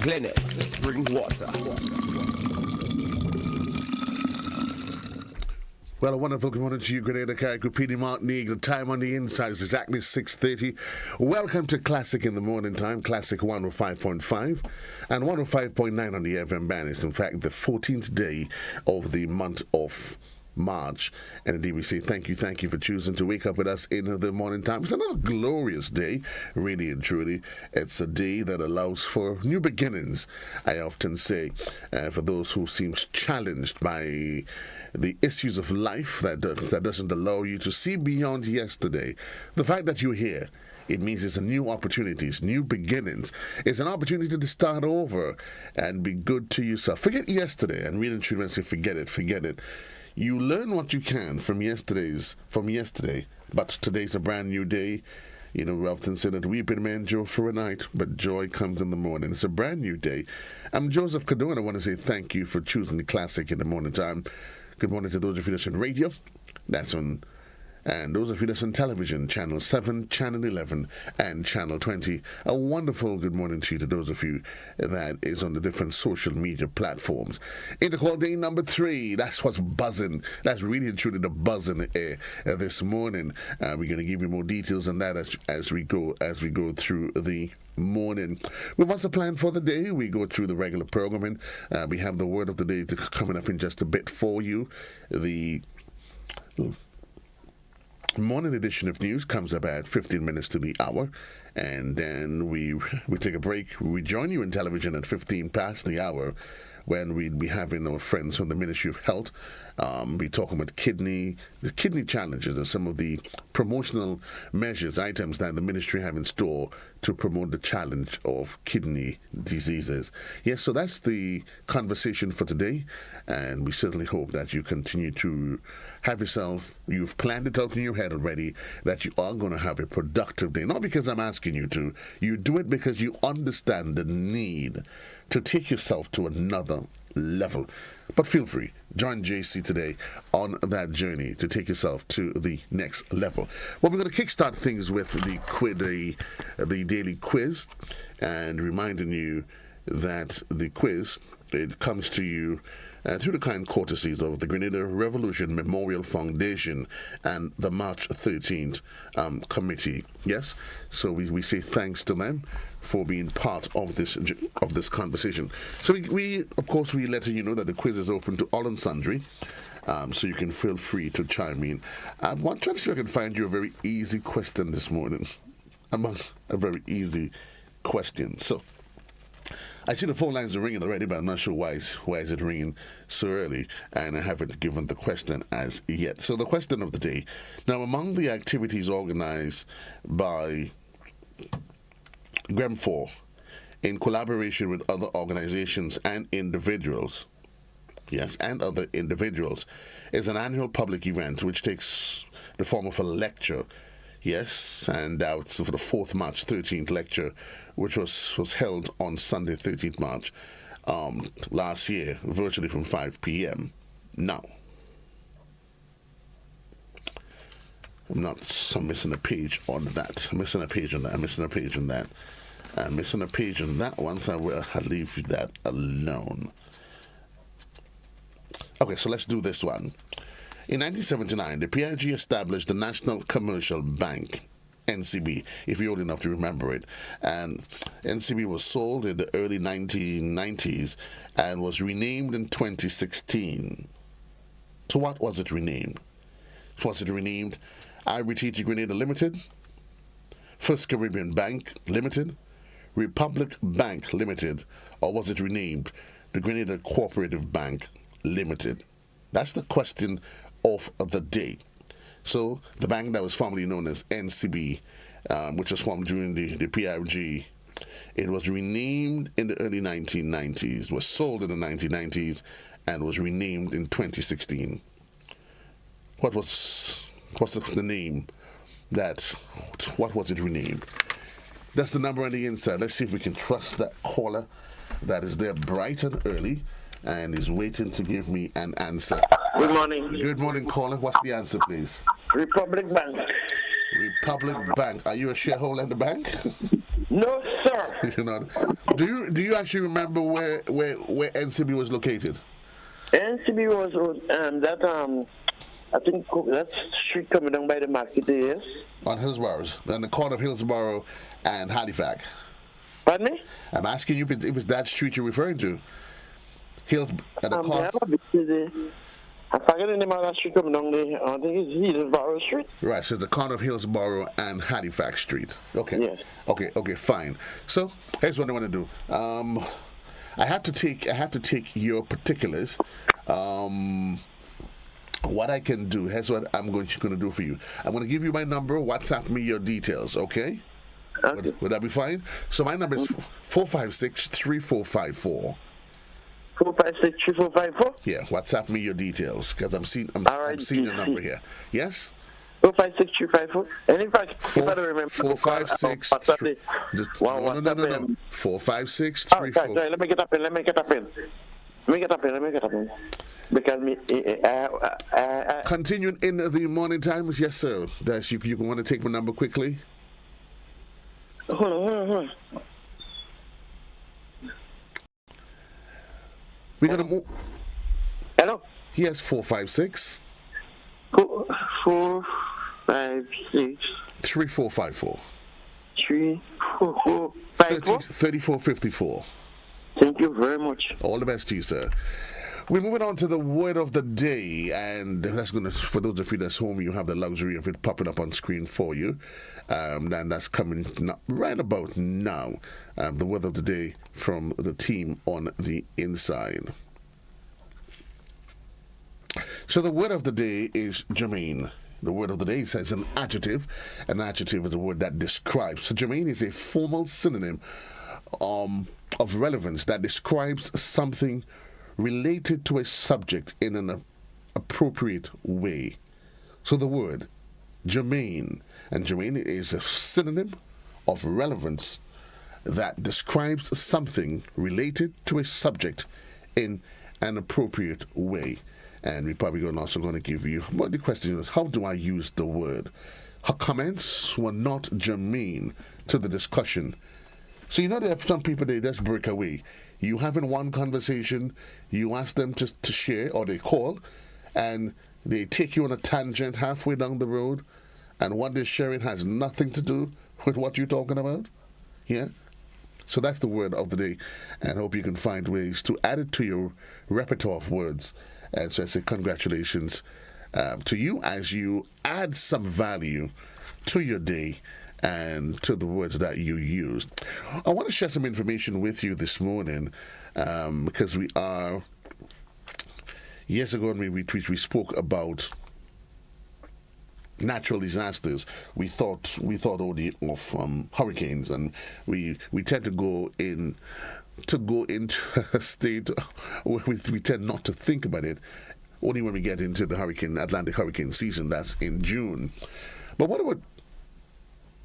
Glennet, spring water. Well, a wonderful good morning to you, Grenada, Carrick, Martinique. The time on the inside is exactly 6:30. Welcome to Classic in the Morning Time, Classic 105.5 and 105.9 on the FM band. It's in fact the 14th day of the month of March, and indeed we say thank you for choosing to wake up with us in the morning time. It's another glorious day, really and truly. It's a day that allows for new beginnings, I often say, for those who seem challenged by the issues of life that doesn't allow you to see beyond yesterday. The fact that you're here, it means it's a new opportunities, new beginnings. It's an opportunity to start over and be good to yourself. Forget yesterday, and really and truly when I say forget it. You learn what you can from yesterday, but today's a brand new day. You know, we often say that weeping may endure for a night, but joy comes in the morning. It's a brand new day. I'm Joseph Cadore, and I want to say thank you for choosing the Classic in the morning time. Good morning to those of you that's on radio. And those of you that's on television, Channel 7, Channel 11, and Channel 20. A wonderful good morning to you to those of you that is on the different social media platforms. Intercall day number 3. That's what's buzzing. That's really and truly the buzz in the air this morning. We're going to give you more details on that as we go through the morning. Well, what's the plan for the day? We go through the regular programming. We have the word of the day coming up in just a bit for you. The morning edition of news comes up at 15 minutes to the hour, and then we take a break. We join you in television at 15 past the hour, when we'd be having our friends from the Ministry of Health be talking about the kidney challenges and some of the promotional measures, items that the ministry have in store to promote the challenge of kidney diseases. Yes, so that's the conversation for today, and we certainly hope that you continue to have yourself, you've planned it out in your head already, that you are going to have a productive day. Not because I'm asking you to. You do it because you understand the need to take yourself to another level. But feel free, join JC today on that journey to take yourself to the next level. Well, we're going to kickstart things with the daily quiz, and reminding you that the quiz, it comes to you through the kind courtesies of the Grenada Revolution Memorial Foundation and the March 13th committee. Yes, so we say thanks to them for being part of this conversation. So we of course we let you know that the quiz is open to all and sundry, so you can feel free to chime in. I want to see if I can find you a very easy question this morning. A very easy question. So I see the phone lines are ringing already, but I'm not sure why is it ringing so early, and I haven't given the question as yet. So the question of the day. Now, among the activities organized by GREM4 in collaboration with other organizations and individuals, is an annual public event which takes the form of a lecture. Yes, and so for the 4th March 13th lecture, which was held on Sunday 13th March last year, virtually from 5 p.m. Now, I'm missing a page on that. I'm missing a page on that one, so I'll leave that alone. Okay, so let's do this one. In 1979, the PIG established the National Commercial Bank, NCB, if you're old enough to remember it. And NCB was sold in the early 1990s and was renamed in 2016. To what was it renamed? Was it renamed IBTT Grenada Limited, First Caribbean Bank Limited, Republic Bank Limited, or was it renamed the Grenada Cooperative Bank Limited? That's the question of the day. So the bank that was formerly known as NCB, which was formed during the PIG, it was renamed in the early 1990s, was sold in the 1990s, and was renamed in 2016. What was the name? What was it renamed? That's the number on the inside. Let's see if we can trust that caller that is there bright and early and is waiting to give me an answer. Good morning. Good morning, caller. What's the answer, please? Republic Bank. Republic Bank. Are you a shareholder in the bank? No, sir. You're not. Do you actually remember where NCB was located? NCB was I think that street coming down by the market, yes. On Hillsborough, on the corner of Hillsborough and Halifax. Pardon me? I'm asking you if it's that street you're referring to. Hills at the corner. I forget the name of that street coming down there. I think it's Hillsborough Street. Right, so the corner of Hillsborough and Halifax Street. Okay. Yes. Okay, fine. So here's what I want to do. I have to take your particulars. What I can do, here's what I'm going to do for you. I'm going to give you my number, WhatsApp me your details, okay? Okay. Would that be fine? So my number is 456-3454. 456-3454? Yeah, WhatsApp me your details, because I'm seeing your number here. Yes? 456-354. And if I don't remember, 456. No. 456 sorry, let me get up in. Because continuing in the morning times, yes, sir. That's you can want to take my number quickly. Hold on. We're gonna move. Hello. Yes, 456. 456. 3454. 3454. 3454. Thank you very much. All the best to you, sir. We're moving on to the word of the day, and that's going to, for those of you that's home, you have the luxury of it popping up on screen for you. And that's coming right about now. The word of the day from the team on the inside. So the word of the day is germane. The word of the day says an adjective. An adjective is a word that describes. So germane is a formal synonym of relevance that describes something related to a subject in an appropriate way. So the word germane, and germane is a synonym of relevance that describes something related to a subject in an appropriate way. And we're probably also going to give you, well, the question is, how do I use the word? Her comments were not germane to the discussion. So you know there are some people, they just break away. You having one conversation, you ask them to share, or they call, and they take you on a tangent halfway down the road, and what they're sharing has nothing to do with what you're talking about. Yeah? So that's the word of the day, and I hope you can find ways to add it to your repertoire of words. And so I say congratulations to you as you add some value to your day and to the words that you used. I want to share some information with you this morning because we are, years ago when we spoke about natural disasters. We thought only of hurricanes, and we tend to go into a state where we tend not to think about it only when we get into the Atlantic hurricane season. That's in June. But what about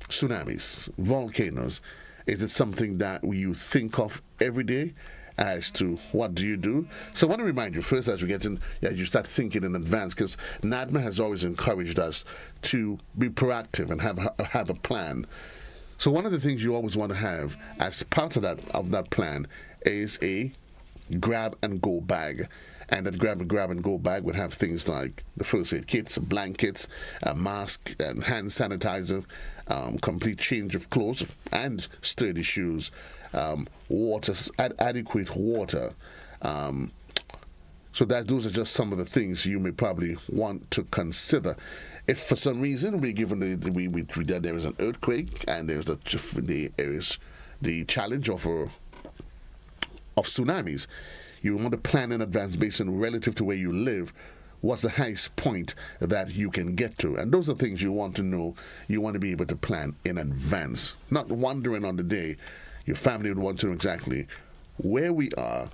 tsunamis, volcanoes? Is it something that you think of every day as to what do you do? So I want to remind you first, as we get in, you start thinking in advance, because NADMA has always encouraged us to be proactive and have a plan. So one of the things you always want to have as part of that plan is a grab and go bag. And that grab and go bag would have things like the first aid kits, blankets, a mask, and hand sanitizer, complete change of clothes and sturdy shoes, water, adequate water. So those are just some of the things you may probably want to consider. If for some reason there is an earthquake and there is the challenge of tsunamis, you want to plan in advance based on relative to where you live. What's the highest point that you can get to? And those are things you want to know. You want to be able to plan in advance, not wondering on the day. Your family would want to know exactly where we are,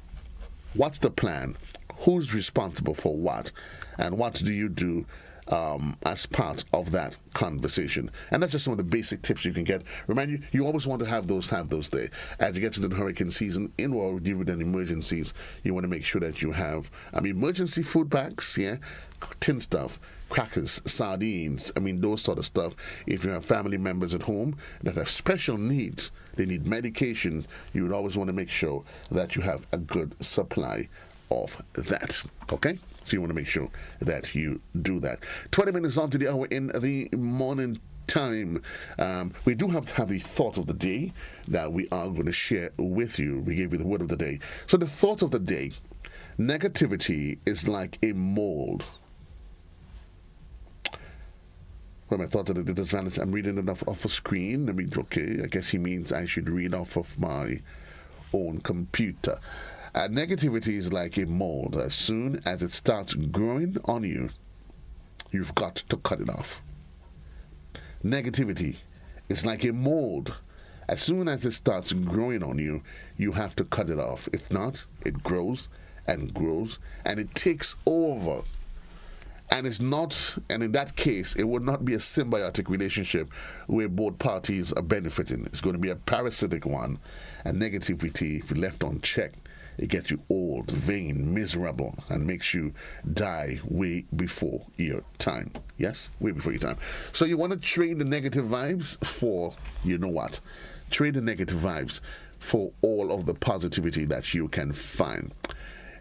what's the plan, who's responsible for what, and what do you do as part of that conversation. And that's just some of the basic tips you can get. Remind you, you always want to have those there. As you get into the hurricane season, in or deal with any emergencies, you want to make sure that you have emergency food packs, tin stuff, crackers, sardines, those sort of stuff. If you have family members at home that have special needs, they need medication, you would always want to make sure that you have a good supply of that. Okay? So you want to make sure that you do that. 20 minutes on to the hour in the morning time. We do have to have the thought of the day that we are going to share with you. We gave you the word of the day. So the thought of the day, negativity is like a mold. Well, my thought of the day, I'm reading it off a screen. I guess he means I should read off of my own computer. Negativity is like a mold. As soon as it starts growing on you, you've got to cut it off. Negativity is like a mold. As soon as it starts growing on you, you have to cut it off. If not, it grows and grows and it takes over. And in that case, it would not be a symbiotic relationship where both parties are benefiting. It's going to be a parasitic one. And negativity, if left unchecked, it gets you old, vain, miserable, and makes you die way before your time. Yes? Way before your time. So you want to trade the negative vibes for, what? Trade the negative vibes for all of the positivity that you can find.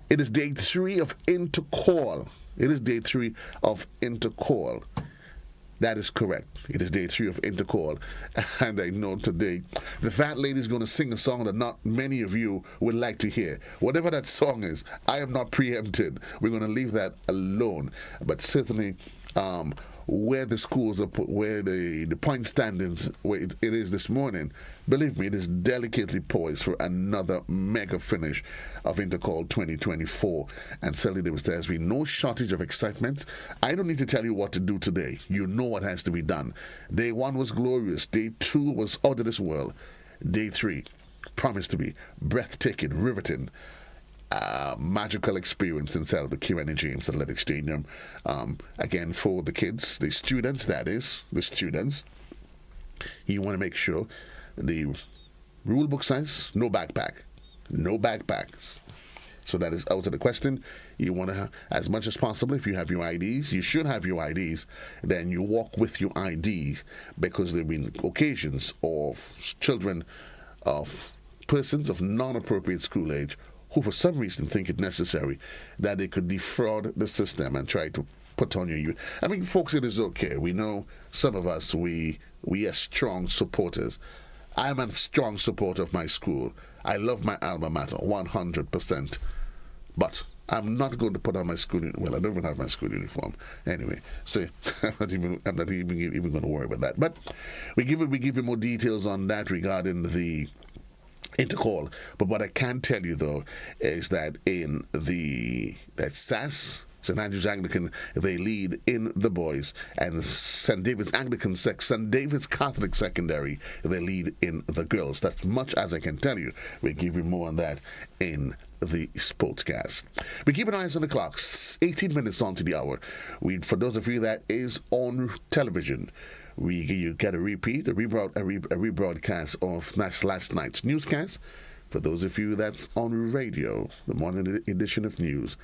It is day 3 of Intercall. That is correct. It is day 3 of Intercall. And I know today the fat lady is going to sing a song that not many of you would like to hear. Whatever that song is, I am not preempted. We're going to leave that alone. But certainly, where the schools are where the point standings, where it is this morning, believe me, it is delicately poised for another mega finish of Intercall 2024. And certainly there has been no shortage of excitement. I don't need to tell you what to do today. You know what has to be done. Day 1 was glorious. Day 2 was out of this world. Day 3 promised to be breathtaking, riveting, magical experience inside of the Kieran James Athletic Stadium. Again, for the kids, the students, you want to make sure the rule book says no backpacks. So that is out of the question. You want to have, as much as possible, if you have your IDs, you should have your IDs, then you walk with your IDs, because there have been occasions of children, of persons of non-appropriate school age who for some reason think it necessary that they could defraud the system and try to put on your youth. Folks, it is okay. We know some of us, we are strong supporters. I'm a strong supporter of my school. I love my alma mater 100%. But I'm not going to put on my school uniform. Well, I don't even have my school uniform. Anyway, so I'm not even going to worry about that. But we give you more details on that regarding the Intercall. But what I can tell you, though, is that that SAS, St. Andrew's Anglican, they lead in the boys, and St. David's Catholic Secondary, they lead in the girls. That's much as I can tell you. We'll give you more on that in the Sportscast. We keep an eye on the clock. 18 minutes on to the hour. For those of you that is on television, you get a rebroadcast of last night's newscast. For those of you that's on radio, the morning edition of news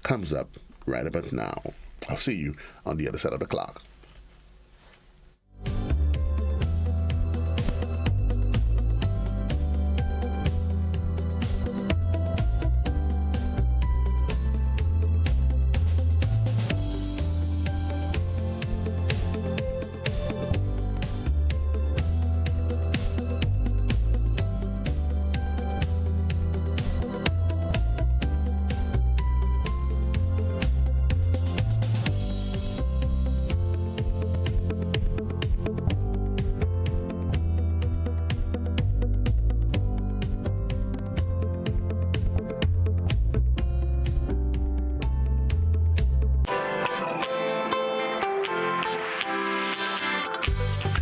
comes up right about now. I'll see you on the other side of the clock.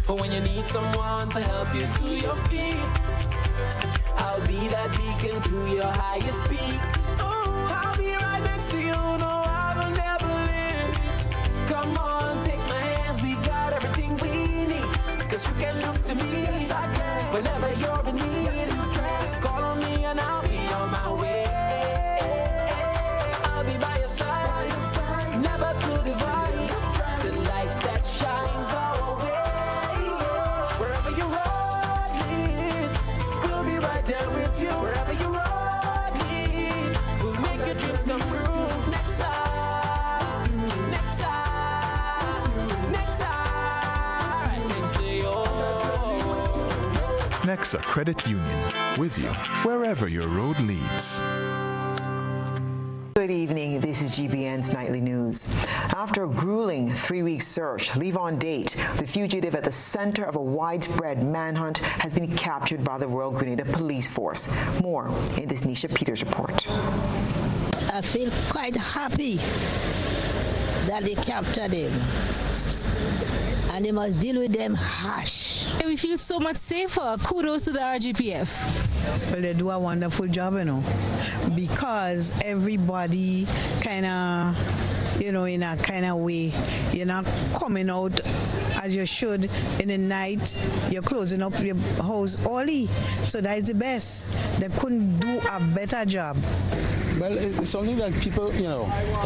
For when you need someone to help you to your feet, I'll be that beacon to your highest peak. Oh, I'll be right next to you, no, I will never leave. Come on. Whenever you're in need, just call on me and I'll be on my way. I'll be by your side, never to divide, the light that shines our way. Wherever you road leads, we'll be right there with you. Wherever you road leads, we'll make your dreams come true. Next side, next side, next side, next to you. Nexa Credit Union, with you wherever your road leads. Good evening, this is GBN's Nightly News. After a grueling 3-week search, Levon Date, the fugitive at the center of a widespread manhunt, has been captured by the Royal Grenada Police Force. More in this Nisha Peters report. I feel quite happy that they captured him. And they must deal with them harsh. We feel so much safer. Kudos to the RGPF. Well, they do a wonderful job, because everybody kind of, in a kind of way, you're not coming out as you should in the night. You're closing up your house early. So that is the best. They couldn't do a better job. Well, it's something that people,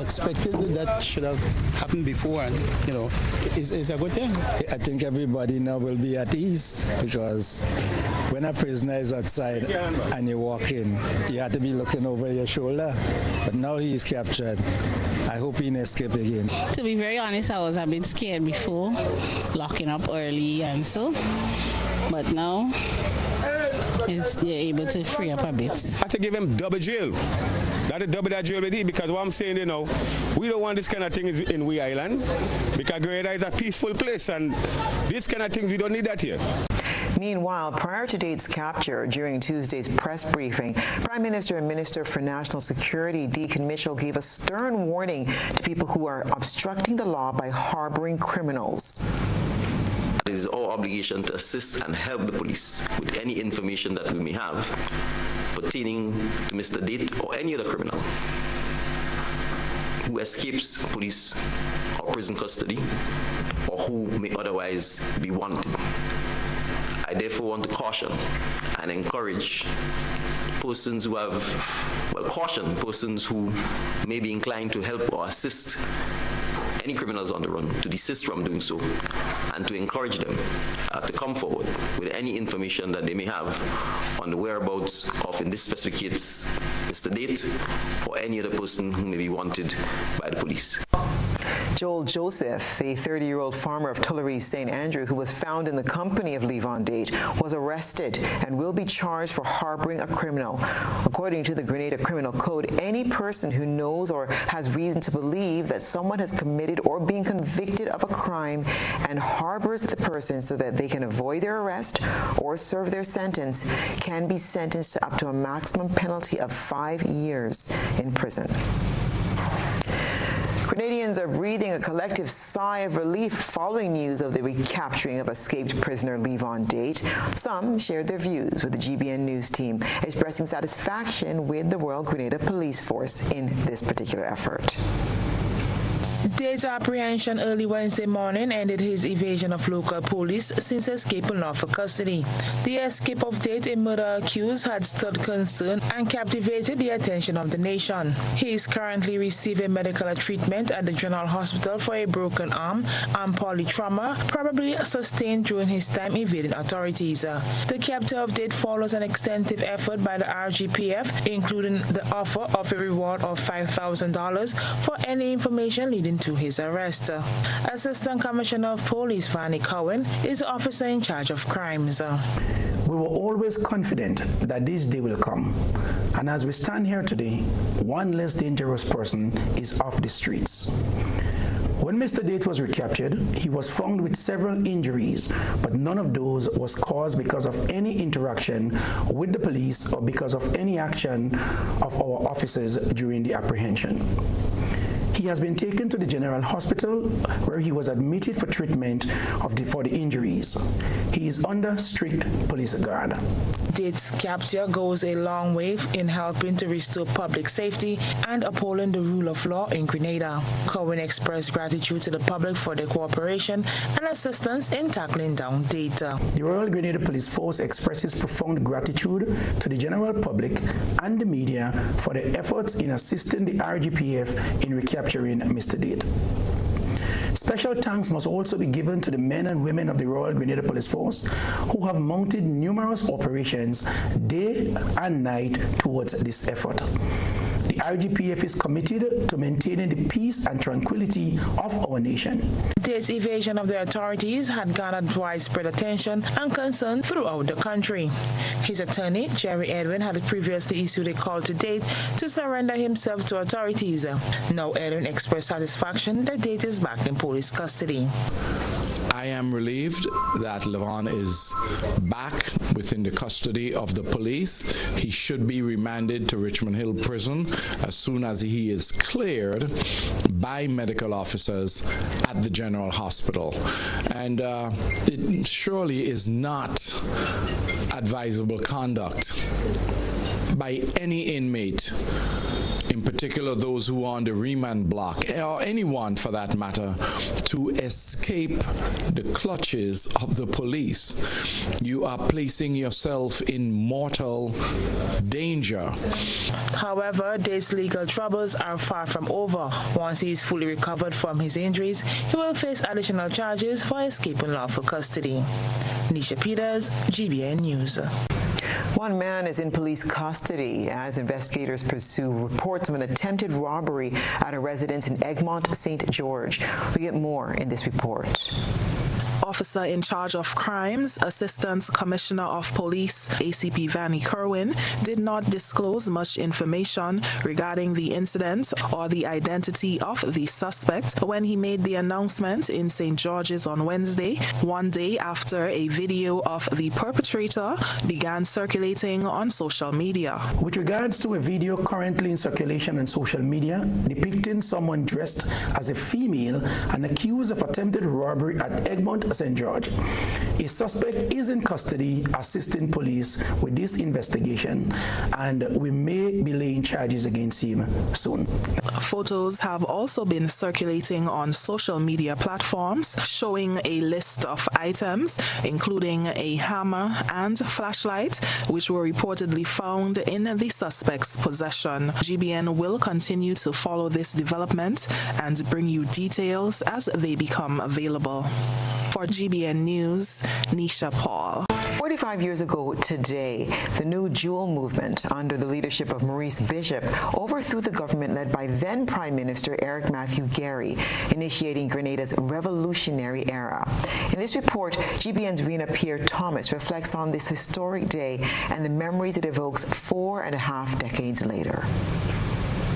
expected that should have happened before, and, it's a good thing. I think everybody now will be at ease, because when a prisoner is outside and you walk in, you have to be looking over your shoulder. But now he is captured. I hope he didn't escape again. To be very honest, I was a bit scared before, locking up early and so. But now, you're able to free up a bit. I have to give him double jail. That is double that jail with it, because what I'm saying, we don't want this kind of thing in we island, because Grenada is a peaceful place, and this kind of things, we don't need that here. Meanwhile, prior to Date's capture, during Tuesday's press briefing, Prime Minister and Minister for National Security Deacon Mitchell gave a stern warning to people who are obstructing the law by harboring criminals. It is our obligation to assist and help the police with any information that we may have pertaining to Mr. Date or any other criminal who escapes police or prison custody or who may otherwise be wanted. I therefore want to caution and encourage persons who caution persons who may be inclined to help or assist any criminals on the run to desist from doing so, and to encourage them to come forward with any information that they may have on the whereabouts of, in this specific case, Mr. Date or any other person who may be wanted by the police. Joel Joseph, the 30-year-old farmer of Tulare, St. Andrew, who was found in the company of Levon Date, was arrested and will be charged for harboring a criminal. According to the Grenada Criminal Code, any person who knows or has reason to believe that someone has committed or been convicted of a crime and harbors the person so that they can avoid their arrest or serve their sentence can be sentenced to up to a maximum penalty of 5 years in prison. Canadians are breathing a collective sigh of relief following news of the recapturing of escaped prisoner Levon Date. Some shared their views with the GBN News team, expressing satisfaction with the Royal Grenada Police Force in this particular effort. Date's apprehension early Wednesday morning ended his evasion of local police since escaping lawful custody. The escape of Date, a murder accused, had stirred concern and captivated the attention of the nation. He is currently receiving medical treatment at the General Hospital for a broken arm and polytrauma, probably sustained during his time evading authorities. The capture of Date follows an extensive effort by the RGPF, including the offer of a reward of $5,000 for any information leading to his arrest. Assistant Commissioner of Police Vanny Cohen is the officer in charge of crimes. We were always confident that this day will come, and as we stand here today, one less dangerous person is off the streets. When Mr. Date was recaptured, he was found with several injuries, but none of those was caused because of any interaction with the police or because of any action of our officers during the apprehension. He has been taken to the General Hospital, where he was admitted for treatment for the injuries. He is under strict police guard. Date's capture goes a long way in helping to restore public safety and upholding the rule of law in Grenada. Cohen expressed gratitude to the public for their cooperation and assistance in tackling down Date. The Royal Grenada Police Force expresses profound gratitude to the general public and the media for their efforts in assisting the RGPF in recapturing Mr. Date. Special thanks must also be given to the men and women of the Royal Grenada Police Force who have mounted numerous operations day and night towards this effort. The RGPF is committed to maintaining the peace and tranquility of our nation. Date's evasion of the authorities had garnered widespread attention and concern throughout the country. His attorney, Jerry Edwin, had previously issued a call to Date to surrender himself to authorities. Now Edwin expressed satisfaction that Date is back in police custody. I am relieved that Levon is back within the custody of the police. He should be remanded to Richmond Hill Prison as soon as he is cleared by medical officers at the General Hospital. And it surely is not advisable conduct by any inmate, in particular those who are on the remand block, or anyone for that matter, to escape the clutches of the police. You are placing yourself in mortal danger. However, Date's legal troubles are far from over. Once he is fully recovered from his injuries, he will face additional charges for escaping lawful custody. Nisha Peters, GBN News. One man is in police custody as investigators pursue reports of an attempted robbery at a residence in Egmont, St. George. We get more in this report. Officer in charge of crimes, Assistant Commissioner of Police, ACP Vanny Kerwin, did not disclose much information regarding the incident or the identity of the suspect when he made the announcement in St. George's on Wednesday, one day after a video of the perpetrator began circulating on social media. With regards to a video currently in circulation on social media depicting someone dressed as a female and accused of attempted robbery at Egmont, St. George, a suspect is in custody assisting police with this investigation, and we may be laying charges against him soon. Photos have also been circulating on social media platforms showing a list of items, including a hammer and flashlight, which were reportedly found in the suspect's possession. GBN will continue to follow this development and bring you details as they become available. For GBN News, Nisha Paul. 45 years ago today, the New Jewel movement under the leadership of Maurice Bishop overthrew the government led by then Prime Minister Eric Matthew Gary, initiating Grenada's revolutionary era. In this report, GBN's Rena Pierre-Thomas reflects on this historic day and the memories it evokes 4.5 decades later.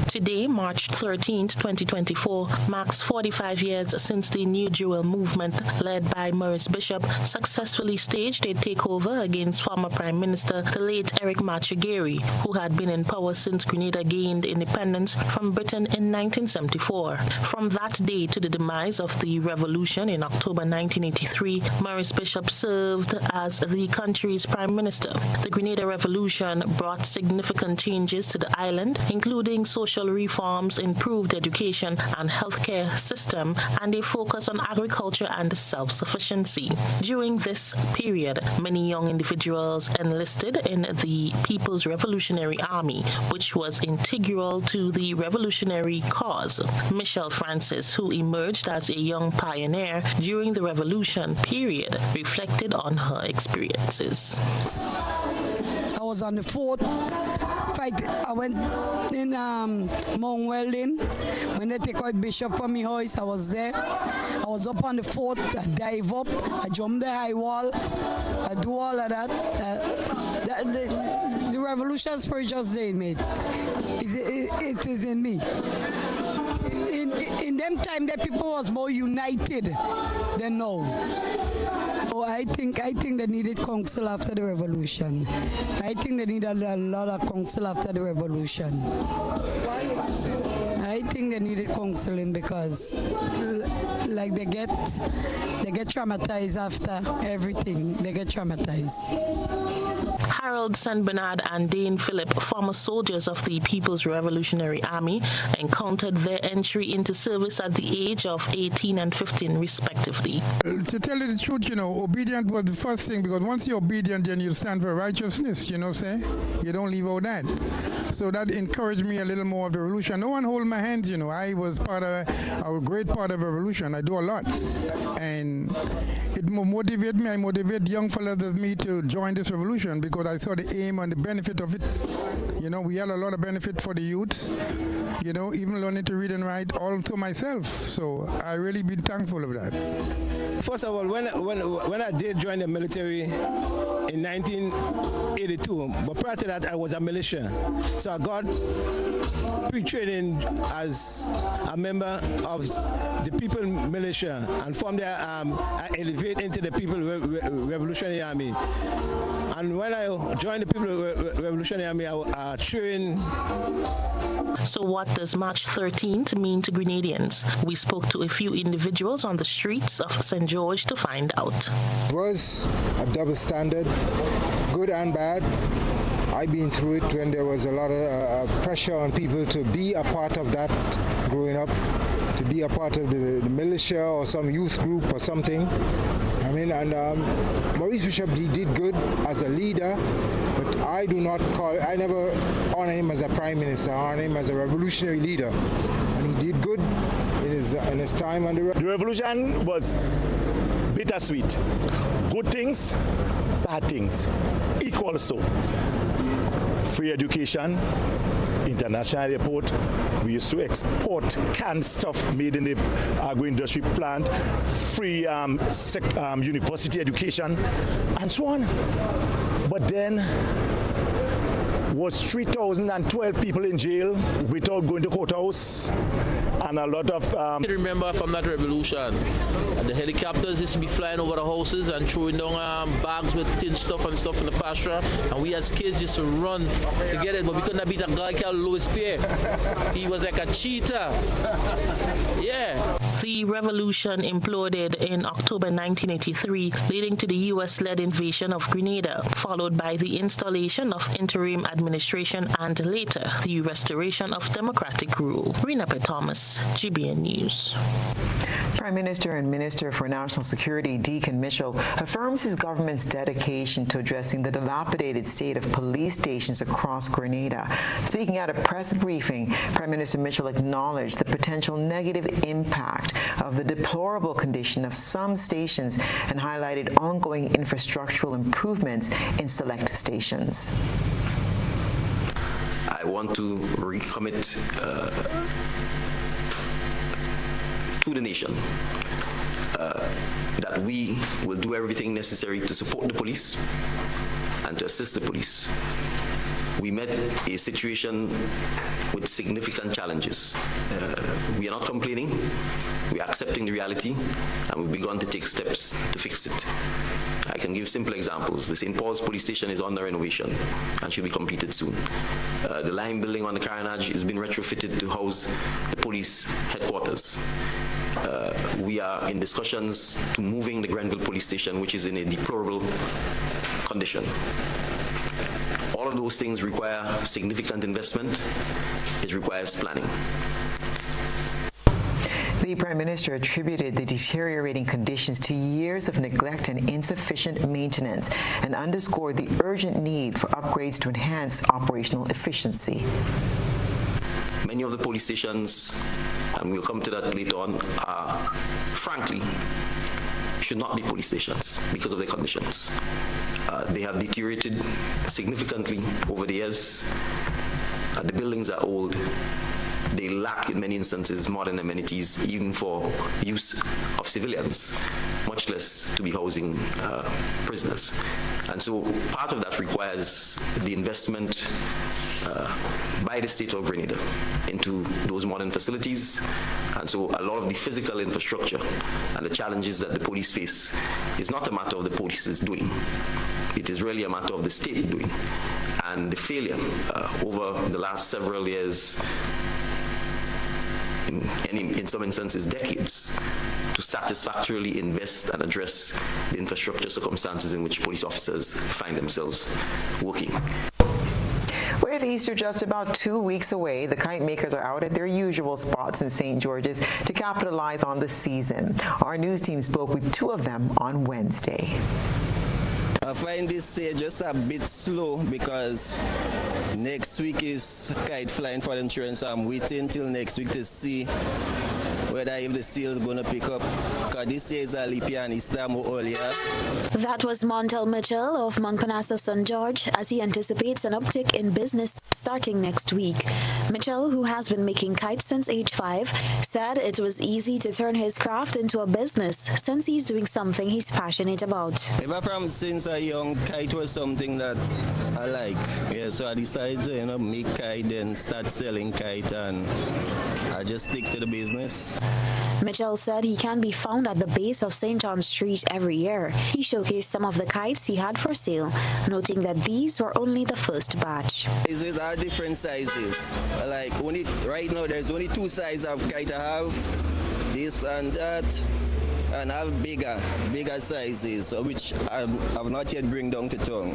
Today, March 13, 2024, marks 45 years since the New Jewel movement, led by Maurice Bishop, successfully staged a takeover against former Prime Minister, the late Eric Matthew Gary, who had been in power since Grenada gained independence from Britain in 1974. From that day to the demise of the revolution in October 1983, Maurice Bishop served as the country's Prime Minister. The Grenada Revolution brought significant changes to the island, including social reforms, improved education and healthcare system, and a focus on agriculture and self-sufficiency. During this period, many young individuals enlisted in the People's Revolutionary Army, which was integral to the revolutionary cause. Michelle Francis, who emerged as a young pioneer during the revolution period, reflected on her experiences. I was on the fort fight. I went in Mount Weldon. When they take out Bishop from my house, I was there. I was up on the fort. I dive up. I jump the high wall. I do all of that. The revolution spirit just there, mate. It is in me. In them time, the people was more united than now. So I think they needed counsel after the revolution. I think they needed a lot of counsel after the revolution. I think they needed counseling because like they get traumatized after everything. They get traumatized. Harold St. Bernard and Dane Phillip, former soldiers of the People's Revolutionary Army, encountered their entry into service at the age of 18 and 15, respectively. To tell you the truth, obedience was the first thing, because once you're obedient, then you stand for righteousness, say? You don't leave out that. So that encouraged me a little more of the revolution. No one hold my hands, I was a great part of the revolution. I do a lot. And it motivated me. I motivate young fellas as me to join this revolution because I saw the aim and the benefit of it. We had a lot of benefit for the youth, even learning to read and write all to myself. So I really been thankful of that. First of all, when I did join the military in 1982, but prior to that I was a militia. So I got pre-training as a member of the People Militia, and from there I elevated into the People Revolutionary Army. And when I joined the People Revolutionary Army, I trained. So what does March 13th mean to Grenadians? We spoke to a few individuals on the streets of St. George to find out. It was a double standard, good and bad. I've been through it when there was a lot of pressure on people to be a part of that growing up, to be a part of the militia or some youth group or something. Maurice Bishop, he did good as a leader, but I never honor him as a prime minister. I honor him as a revolutionary leader, and he did good in his time on the road. The revolution was bittersweet. Good things, bad things, equal so. Free education, international airport. We used to export canned stuff made in the agro-industry plant, free university education, and so on. But then was 3,012 people in jail without going to courthouse, and a lot of... I remember from that revolution, the helicopters used to be flying over the houses and throwing down bags with tin stuff and stuff in the pasture, and we as kids used to run to get it, but we could not beat a guy called Louis Pierre. He was like a cheater. Yeah. The revolution imploded in October 1983, leading to the U.S.-led invasion of Grenada, followed by the installation of interim administration and later the restoration of democratic rule. Rena Thomas, GBN News. Prime Minister and Minister for National Security Deacon Mitchell affirms his government's dedication to addressing the dilapidated state of police stations across Grenada. Speaking at a press briefing, Prime Minister Mitchell acknowledged the potential negative impact of the deplorable condition of some stations and highlighted ongoing infrastructural improvements in select stations. I want to recommit to the nation that we will do everything necessary to support the police and to assist the police. We met a situation with significant challenges. We are not complaining, we are accepting the reality, and we've begun to take steps to fix it. I can give simple examples. The St. Paul's police station is under renovation and should be completed soon. The Lime building on the Carnage has been retrofitted to house the police headquarters. We are in discussions to moving the Grenville police station, which is in a deplorable condition. All of those things require significant investment. It requires planning. The Prime Minister attributed the deteriorating conditions to years of neglect and insufficient maintenance and underscored the urgent need for upgrades to enhance operational efficiency. Many of the police stations, and we'll come to that later on, are, frankly, should not be police stations because of their conditions. They have deteriorated significantly over the years. The buildings are old. They lack, in many instances, modern amenities, even for use of civilians, much less to be housing prisoners. And so part of that requires the investment by the state of Grenada into those modern facilities. And so a lot of the physical infrastructure and the challenges that the police face is not a matter of the police's doing. It is really a matter of the state doing. And the failure over the last several years, in some instances decades, to satisfactorily invest and address the infrastructure circumstances in which police officers find themselves working. With Easter just about 2 weeks away, the kite makers are out at their usual spots in St. George's to capitalize on the season. Our news team spoke with two of them on Wednesday. I find this year just a bit slow because next week is kite flying for them children, so I'm waiting till next week to see whether if the sales going to pick up, because this year is a leap year and Easter more earlier. That was Montel Mitchell of Montparnasse St. George as he anticipates an uptick in business starting next week. Mitchell, who has been making kites since age 5, said it was easy to turn his craft into a business since he's doing something he's passionate about. Ever from since a young, kite was something that I like. Yeah, so I decided to make kite and start selling kite, and I just stick to the business. Mitchell said he can be found at the base of St. John Street every year. He showcased some of the kites he had for sale, noting that these were only the first batch. These are different sizes. Like right now, there's only 2 sizes of kite I have, this and that, and I have bigger sizes, which I have not yet bring down to town.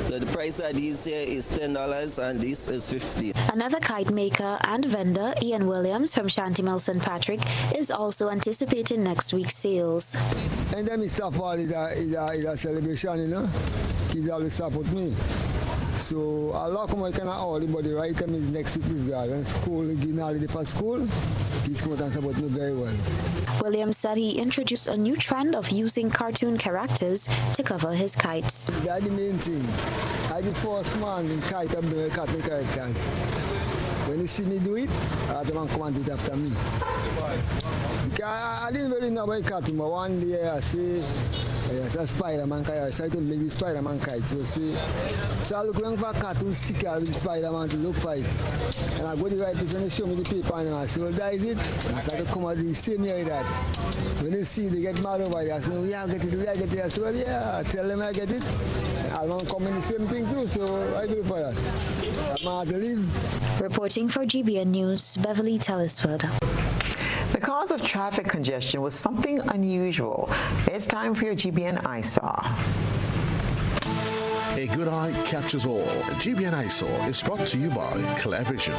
So the price of these here is $10 and this is $50. Another kite maker and vendor, Ian Williams from Shantymill St. Patrick, is also anticipating next week's sales. And then Mr. Fall is a celebration, you know. Kids always support me. So a lot of kind of all, but the right time is next week is God. When school, getting holiday for school, kids come out and support me very well. Williams said he introduced a new trend of using cartoon characters to cover his kites. That's the main thing. I'm the first man in kite and bring cartoon characters. When you see me do it, the man come and do it after me. Because I didn't really know about cartoon, but one day I see a Spider-Man kite. I tried to make the Spider-Man kite. So I look around for a cartoon sticker with Spider-Man to look for it. And I go to the right place and they show me the paper and I say, well, that is it. And I start to come out the same year with that. When they see, they get mad over it. I say, well, yeah, I get it, I get it. I say, well, yeah, I tell them I get it. I want to come in the same thing too, so I do it for that. I'm out to leave. Reporting for GBN News, Beverly Tellisford. The cause of traffic congestion was something unusual. It's time for your GBN Eyesore. A good eye captures all. GBN Eyesore is brought to you by Clear Vision.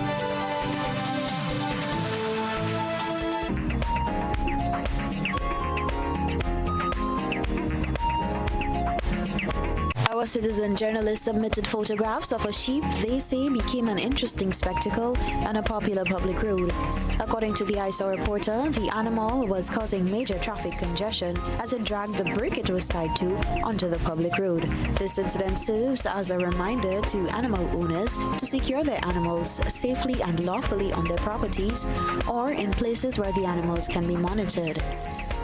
Our citizen journalist submitted photographs of a sheep they say became an interesting spectacle on a popular public road. According to the Eyesore reporter, the animal was causing major traffic congestion as it dragged the brick it was tied to onto the public road. This incident serves as a reminder to animal owners to secure their animals safely and lawfully on their properties or in places where the animals can be monitored.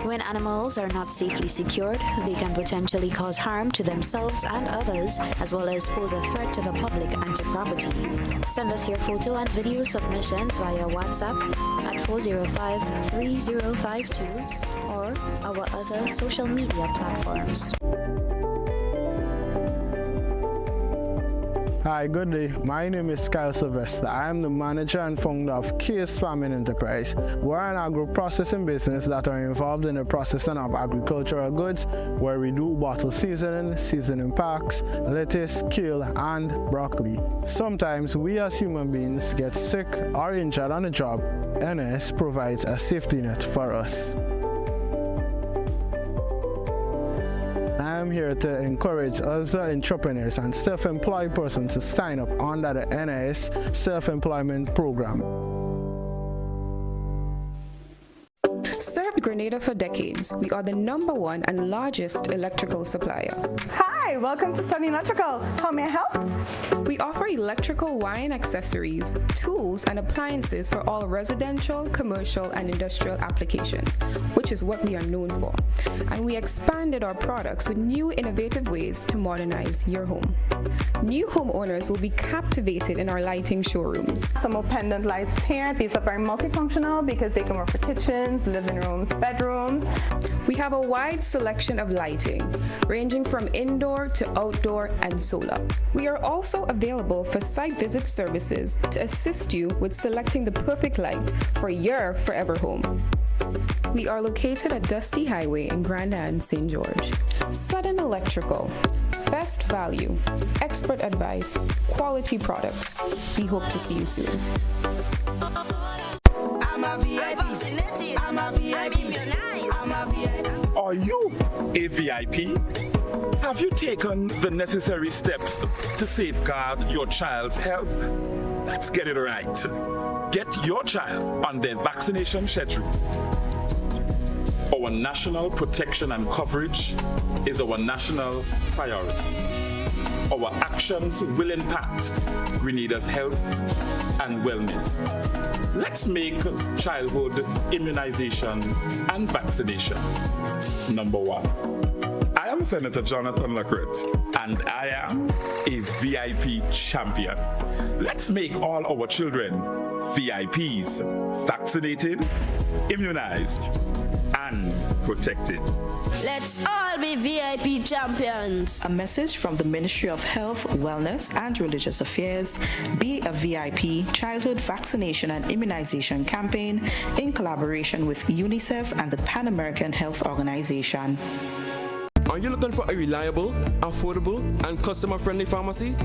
When animals are not safely secured, they can potentially cause harm to themselves and others, as well as pose a threat to the public and to property. Send us your photo and video submissions via WhatsApp at 405-3052 or our other social media platforms. Hi, good day. My name is Kyle Sylvester. I am the manager and founder of Case Farming Enterprise. We're an agro-processing business that are involved in the processing of agricultural goods, where we do bottle seasoning packs, lettuce, kale, and broccoli. Sometimes we as human beings get sick or injured on the job. NS provides a safety net for us. I'm here to encourage other entrepreneurs and self-employed persons to sign up under the NIS Self-Employment Program. Served Grenada for decades, we are the #1 and largest electrical supplier. Hi, welcome to Sunny Electrical. How may I help? We offer electrical wire accessories, tools, and appliances for all residential, commercial, and industrial applications, which is what we are known for. And we expanded our products with new innovative ways to modernize your home. New homeowners will be captivated in our lighting showrooms. Some more pendant lights here. These are very multifunctional because they can work for kitchens, living rooms, bedrooms. We have a wide selection of lighting, ranging from indoor to outdoor and solar. We are also available for site visit services to assist you with selecting the perfect light for your forever home. We are located at Dusty Highway in Grenada and St. George. Sudden Electrical. Best value, expert advice, quality products. We hope to see you soon. I'm a VIP. I'm a VIP. I'm a VIP. Are you a VIP? Have you taken the necessary steps to safeguard your child's health? Let's get it right. Get your child on their vaccination schedule. Our national protection and coverage is our national priority. Our actions will impact Grenada's health and wellness. Let's make childhood immunization and vaccination number one. I am Senator Jonathan Lacrette, and I am a VIP champion. Let's make all our children VIPs, vaccinated, immunized, and protected. Let's all be VIP champions. A message from the Ministry of Health, Wellness and Religious Affairs, Be a VIP Childhood Vaccination and Immunization Campaign in collaboration with UNICEF and the Pan American Health Organization. Are you looking for a reliable, affordable, and customer-friendly pharmacy?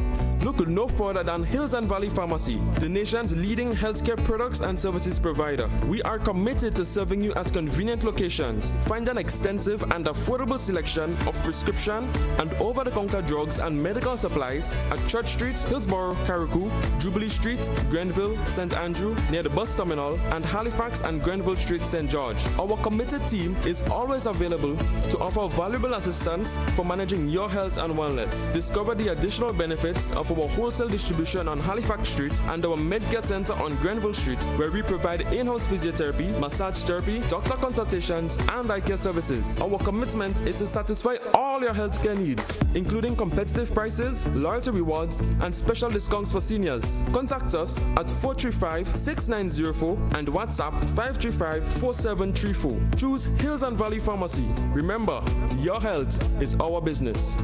Look no further than Hills and Valley Pharmacy, the nation's leading healthcare products and services provider. We are committed to serving you at convenient locations. Find an extensive and affordable selection of prescription and over-the-counter drugs and medical supplies at Church Street, Hillsborough, Carriacou, Jubilee Street, Grenville, St. Andrew, near the bus terminal, and Halifax and Grenville Street, St. George. Our committed team is always available to offer valuable assistance for managing your health and wellness. Discover the additional benefits of our wholesale distribution on Halifax Street and our Medcare Center on Grenville Street, where we provide in-house physiotherapy, massage therapy, doctor consultations, and eye care services. Our commitment is to satisfy all your healthcare needs, including competitive prices, loyalty rewards, and special discounts for seniors. Contact us at 435-6904 and WhatsApp 535-4734. Choose Hills and Valley Pharmacy. Remember, your health is our business.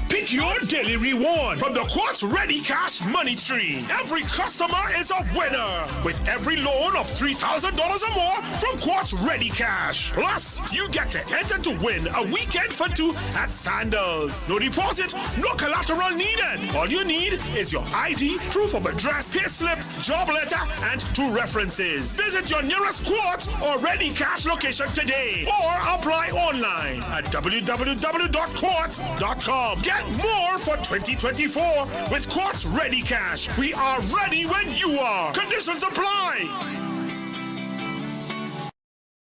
Pick your daily reward from the Quartz Ready Cash Money Tree. Every customer is a winner with every loan of $3,000 or more from Quartz Ready Cash. Plus, you get to enter to win a weekend for two at Sandals. No deposit, no collateral needed. All you need is your ID, proof of address, payslip, job letter, and 2 references. Visit your nearest Quartz or Ready Cash location today or apply online at www.quartz.com. Get more for 2024 with Quartz Ready Cash. We are ready when you are. Conditions apply.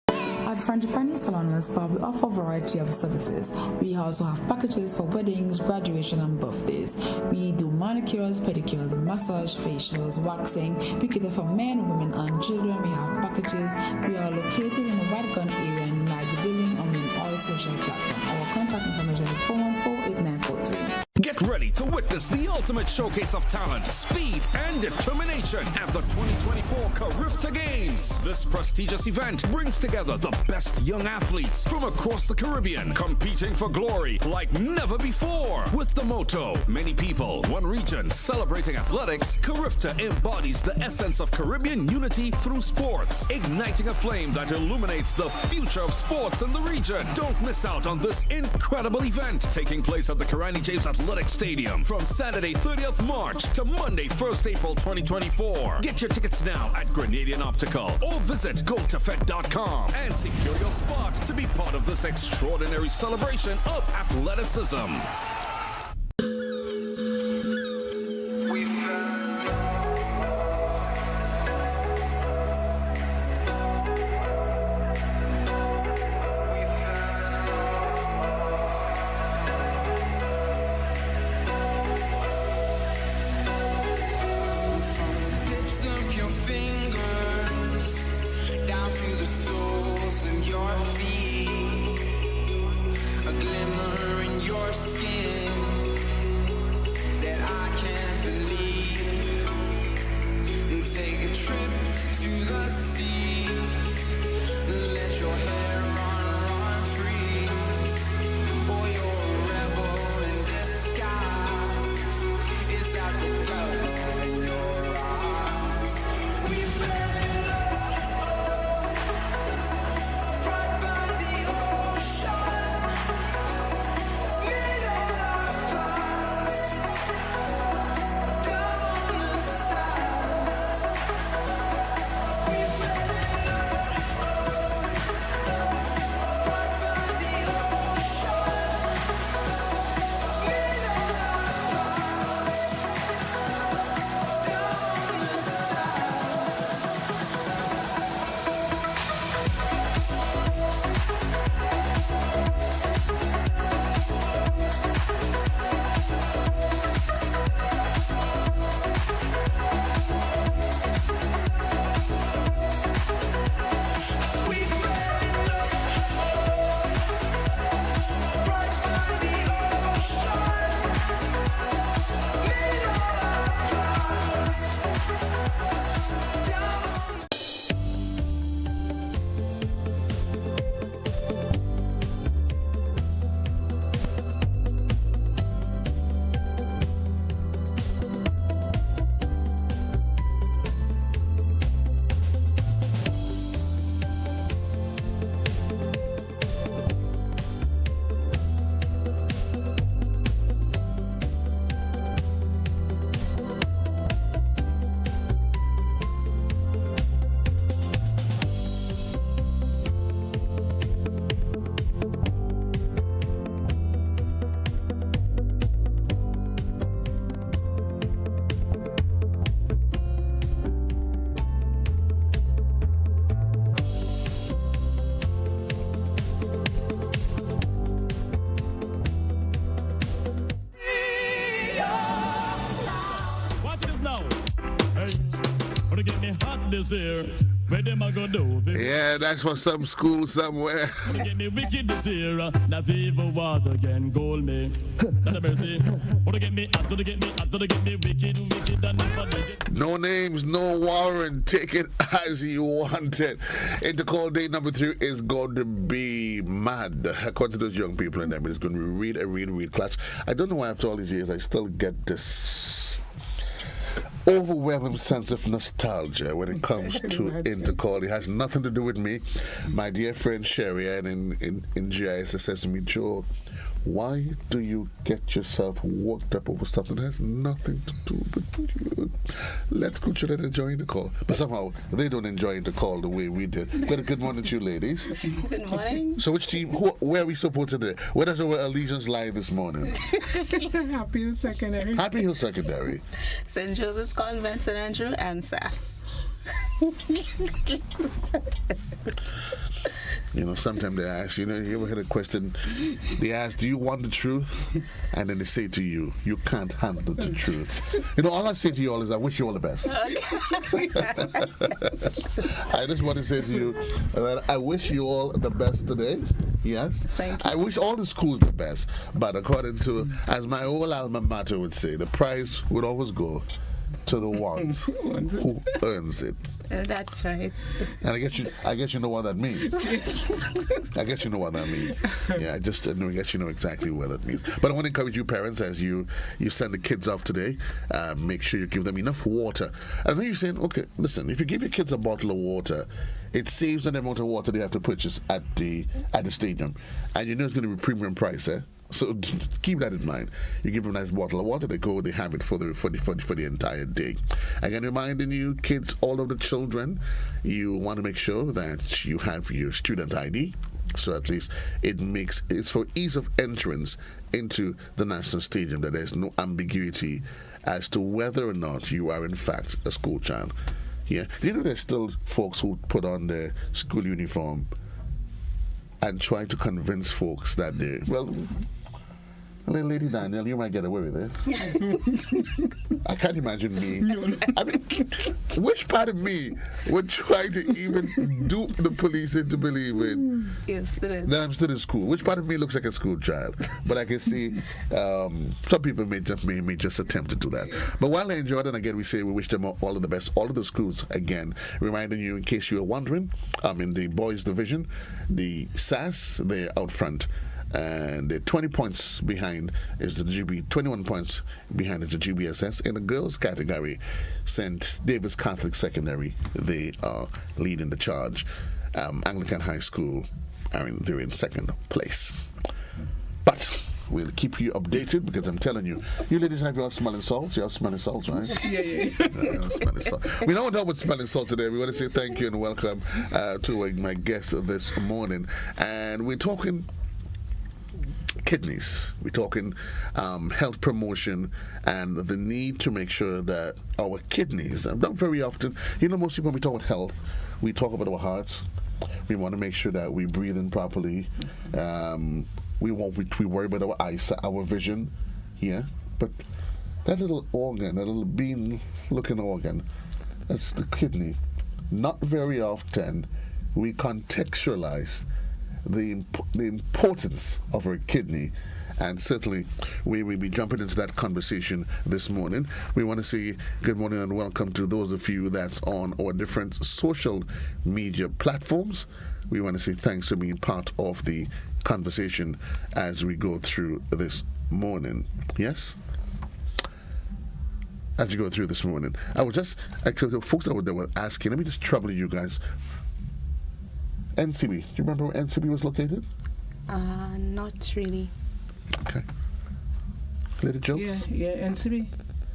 At Frangipani Salon and Spa, we offer a variety of services. We also have packages for weddings, graduation, and birthdays. We do manicures, pedicures, massage, facials, waxing. We cater for men, women, and children. We have packages. We are located in the White Gun area in Knights Building on the all social platform. Our contact information is 414-8943. Get ready to witness the ultimate showcase of talent, speed, and determination at the 2024 Carifta Games. This prestigious event brings together the best young athletes from across the Caribbean, competing for glory like never before. With the motto, many people, one region, celebrating athletics, Carifta embodies the essence of Caribbean unity through sports, igniting a flame that illuminates the future of sports in the region. Don't miss out on this incredible event taking place at the Karani James Athletic Stadium from Saturday 30th March to Monday 1st April 2024. Get your tickets now at Grenadian Optical or visit gotofed.com and secure your spot to be part of this extraordinary celebration of athleticism. A glimmer in your skin. this here. Where them a go do? Yeah, that's for some school somewhere. Get me wicked this here. Not even water can gold me. Not a mercy. Get me wicked and never get. No names, no warrant. Take it as you want it. Intercall day number 3 is going to be mad. According to those young people in them, it's going to be a read class. I don't know why after all these years I still get this overwhelming sense of nostalgia when it comes to Intercall. It has nothing to do with me. My dear friend Sherry in GIS says to me, Joe, why do you get yourself worked up over something that has nothing to do with you? Let's go to that enjoying the call. But somehow they don't enjoy the call the way we did. Good morning to you, ladies. Good morning. So which team, where are we supported today? Where does our allegiance lie this morning? Happy Hill Secondary. Happy Hill Secondary. St. Joseph's Convent, St. Andrew, and SAS. You know, sometimes they ask, you ever had a question, they ask, do you want the truth? And then they say to you, you can't handle the truth. You know, all I say to you all is, I wish you all the best. Okay. I just want to say to you that I wish you all the best today. Yes. Thank you. I wish all the schools the best. But according to, as my old alma mater would say, the prize would always go to the ones who earns it. That's right. And I guess you know what that means. I guess you know what that means. Yeah, I guess you know exactly what that means. But I want to encourage you parents as you send the kids off today, make sure you give them enough water. I know you're saying, okay, listen, if you give your kids a bottle of water, it saves on the amount of water they have to purchase at the stadium. And you know it's going to be premium price, eh? So keep that in mind. You give them a nice bottle of water, they have it for the entire day. Again, reminding you, kids, all of the children, you want to make sure that you have your student ID. So at least it's for ease of entrance into the National Stadium, that there's no ambiguity as to whether or not you are in fact a school child. Yeah, you know there's still folks who put on their school uniform and try to convince folks that Lady Danielle, you might get away with it. I can't imagine me. I mean, which part of me would try to even dupe the police into believing that I'm still in school? Which part of me looks like a school child? But I can see some people may just attempt to do that. But while they enjoy it, and again, we say we wish them all of the best. All of the schools, again, reminding you, in case you are wondering, in the boys division, the SAS, they're out front. And they're 20 points behind is the 21 points behind is the GBSS. In the girls category, St. David's Catholic Secondary, they are leading the charge. Anglican High School, they're in second place. But we'll keep you updated because I'm telling you, you ladies have your smelling salts. You have smelling salts, right? Yeah. Smelling salt. We don't talk about smelling salt today. We want to say thank you and welcome to my guest this morning. And we're talking kidneys. We're talking health promotion and the need to make sure that our kidneys, not very often, most people when we talk about health, we talk about our hearts. We want to make sure that we breathe in properly. We worry about our eyesight, our vision. Yeah, but that little organ, that little bean-looking organ, that's the kidney. Not very often we contextualize the importance of our kidney, and certainly we will be jumping into that conversation this morning. We want to say good morning and welcome to those of you that's on our different social media platforms. We want to say thanks for being part of the conversation as we go through this morning. Yes? As you go through this morning. I was just, actually, the folks that were asking, let me just trouble you guys. NCB. Do you remember where NCB was located? Not really. Okay. Lady Joe? Yeah, NCB.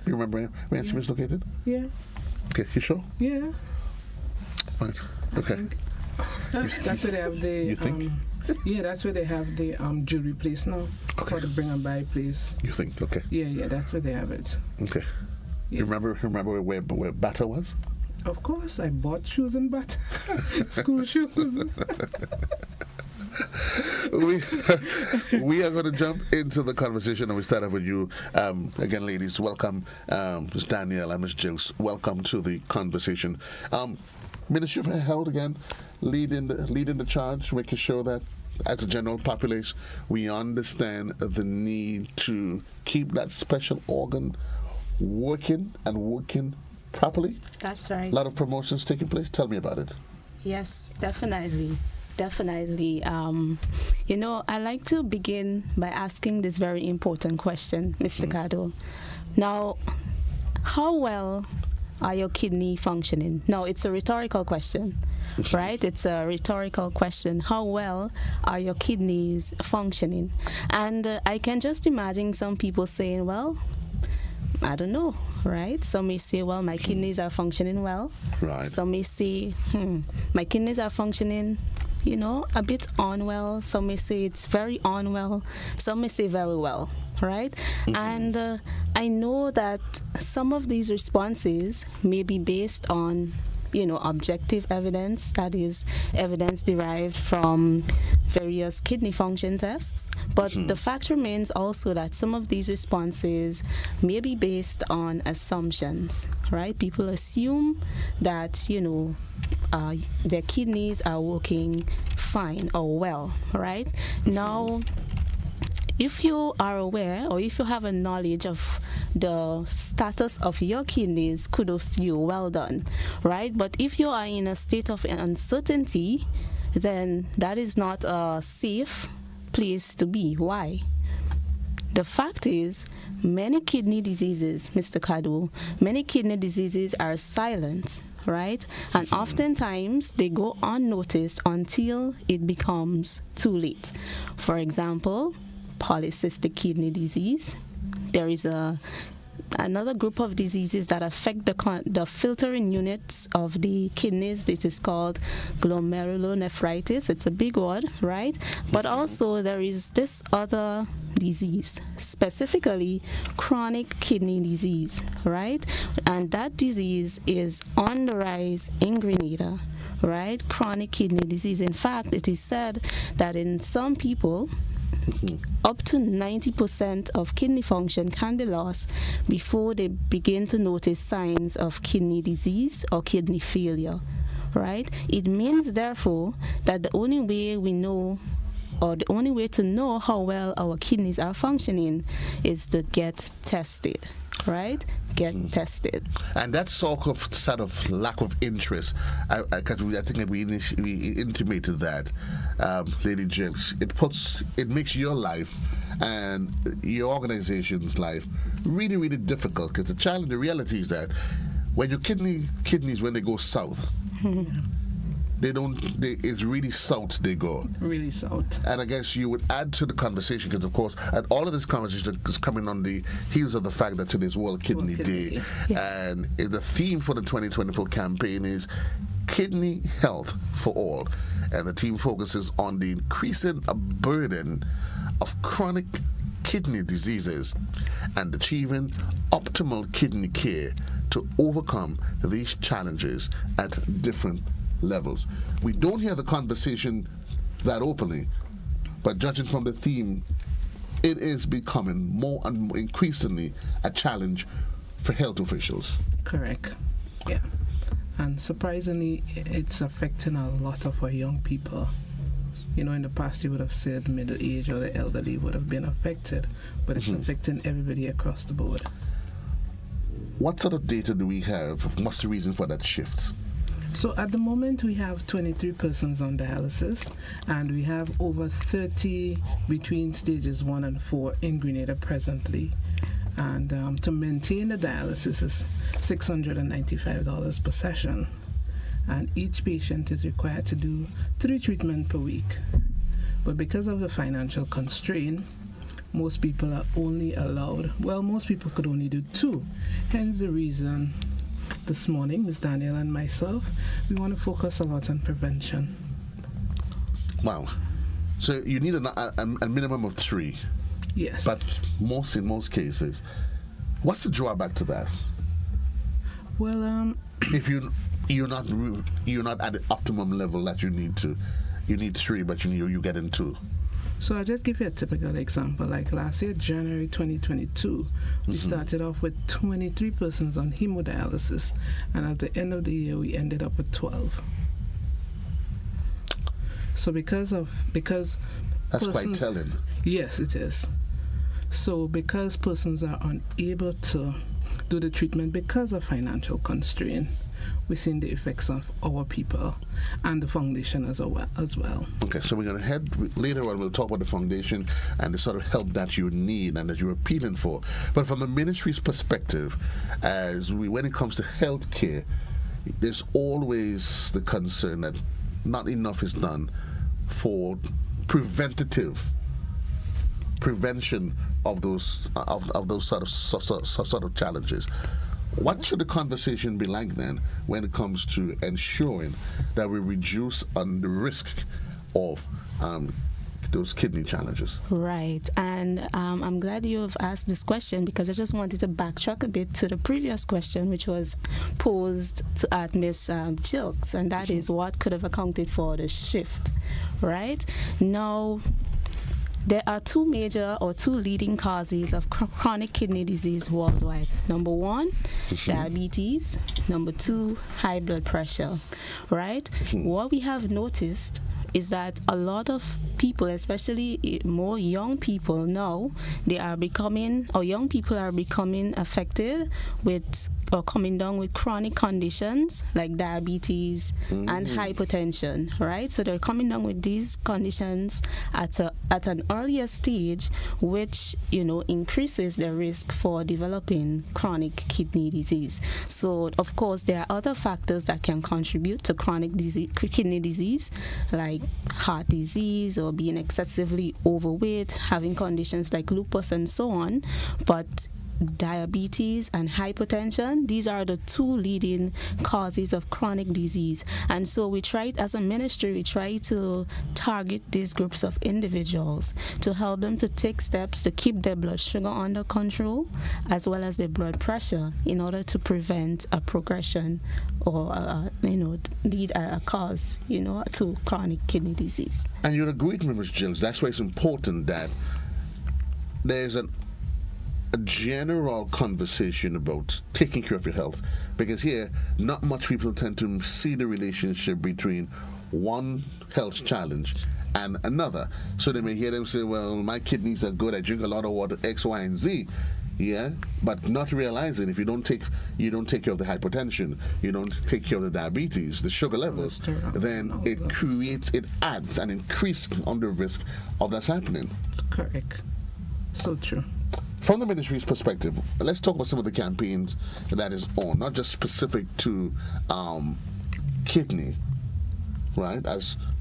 You remember where NCB is located? Yeah. Okay, you sure? Yeah. Right. Okay. That's where they have the. You think? Yeah, that's where they have the jewelry place now. Okay. For the bring and buy place. You think? Okay. Yeah, that's where they have it. Okay. Yeah. You remember where Bata was? Of course, I bought shoes and Bata. School shoes. we are going to jump into the conversation, and we start off with you. Again, ladies, welcome. Ms. Danielle and Ms. Jills, welcome to the conversation. Ministry of Health, again, leading the charge, making sure that as a general population, we understand the need to keep that special organ working properly. That's right. A lot of promotions taking place. Tell me about it. Yes, definitely. I like to begin by asking this very important question, Mr. Cadore. Now, how well are your kidney functioning? Now, it's a rhetorical question, right? It's a rhetorical question. How well are your kidneys functioning? And I can just imagine some people saying, well, I don't know, right? Some may say, well, my kidneys are functioning well. Right. Some may say, my kidneys are functioning, a bit unwell. Some may say it's very unwell. Some may say very well, right? Mm-hmm. And I know that some of these responses may be based on objective evidence, that is evidence derived from various kidney function tests. But the fact remains also that some of these responses may be based on assumptions, right? People assume that, their kidneys are working fine or well, right? Now, if you are aware or if you have a knowledge of the status of your kidneys, kudos to you, well done, right? But if you are in a state of uncertainty, then that is not a safe place to be. Why? The fact is, many kidney diseases, Mr. Cadore, many kidney diseases are silent, right? And oftentimes they go unnoticed until it becomes too late. For example, polycystic kidney disease. There is another group of diseases that affect the filtering units of the kidneys. It is called glomerulonephritis. It's a big word, right? But also there is this other disease, specifically chronic kidney disease, right? And that disease is on the rise in Grenada, right? Chronic kidney disease. In fact, it is said that in some people, up to 90% of kidney function can be lost before they begin to notice signs of kidney disease or kidney failure, right? It means, therefore, that the only way we know, or the only way to know how well our kidneys are functioning, is to get tested, right? Get tested. And that sort of lack of interest, I think we intimated that, Lady Jills, it makes your life and your organization's life really, really difficult, because the reality is that when your kidneys, when they go south, it's really south they go. Really south. And I guess you would add to the conversation, because of course, and all of this conversation is coming on the heels of the fact that today's World Kidney Day. Yes. And the theme for the 2024 campaign is Kidney Health for All. And the team focuses on the increasing burden of chronic kidney diseases and achieving optimal kidney care to overcome these challenges at different levels. We don't hear the conversation that openly, but judging from the theme, it is becoming more and more increasingly a challenge for health officials. Correct. Yeah. And surprisingly, it's affecting a lot of our young people. In the past you would have said middle age or the elderly would have been affected, but it's affecting everybody across the board. What sort of data do we have? What's the reason for that shift? So at the moment we have 23 persons on dialysis, and we have over 30 between stages 1 and 4 in Grenada presently. And to maintain the dialysis is $695 per session. And each patient is required to do 3 treatments per week. But because of the financial constraint, most people are only allowed, most people could only do 2. Hence the reason this morning, Ms. Danielle and myself, we want to focus a lot on prevention. Wow. So you need a minimum of 3. Yes. But in most cases, what's the drawback to that? Well, if you're not at the optimum level that you need 3, but you get in 2. So I'll just give you a typical example. Like last year, January 2022, we started off with 23 persons on hemodialysis, and at the end of the year, we ended up with 12. So because that's quite telling. Yes, it is. So because persons are unable to do the treatment because of financial constraint, we're seeing the effects of our people and the foundation as well. Okay, so we're going to head later on. We'll talk about the foundation and the sort of help that you need and that you're appealing for. But from the ministry's perspective, when it comes to healthcare, there's always the concern that not enough is done for prevention of those sort of challenges. What should the conversation be like then when it comes to ensuring that we reduce on the risk of those kidney challenges? Right, and I'm glad you have asked this question, because I just wanted to backtrack a bit to the previous question, which was posed at Ms. Jilks, and that is what could have accounted for the shift, right? Now, there are two leading causes of chronic kidney disease worldwide. Number one, diabetes. Number two, high blood pressure, right? What we have noticed is that a lot of people, especially more young people now, young people are becoming affected with or coming down with chronic conditions like diabetes and hypertension, right? So they're coming down with these conditions at an earlier stage, which, increases the risk for developing chronic kidney disease. So, of course, there are other factors that can contribute to chronic kidney disease, like heart disease or being excessively overweight, having conditions like lupus and so on. But diabetes and hypertension, these are the two leading causes of chronic disease. And so as a ministry, we try to target these groups of individuals to help them to take steps to keep their blood sugar under control, as well as their blood pressure, in order to prevent a progression or lead a cause to chronic kidney disease. And you'll agree with me, Ms. Jills, that's why it's important that there's a general conversation about taking care of your health, because here not much people tend to see the relationship between one health challenge and another. So they may hear them say, well, my kidneys are good, I drink a lot of water, X, Y, and Z. Yeah, but not realizing if you don't take care of the hypertension, you don't take care of the diabetes, the sugar levels, then it adds an increase on the risk of that's happening. Correct. So true. From the ministry's perspective, let's talk about some of the campaigns that is on, not just specific to kidney, right?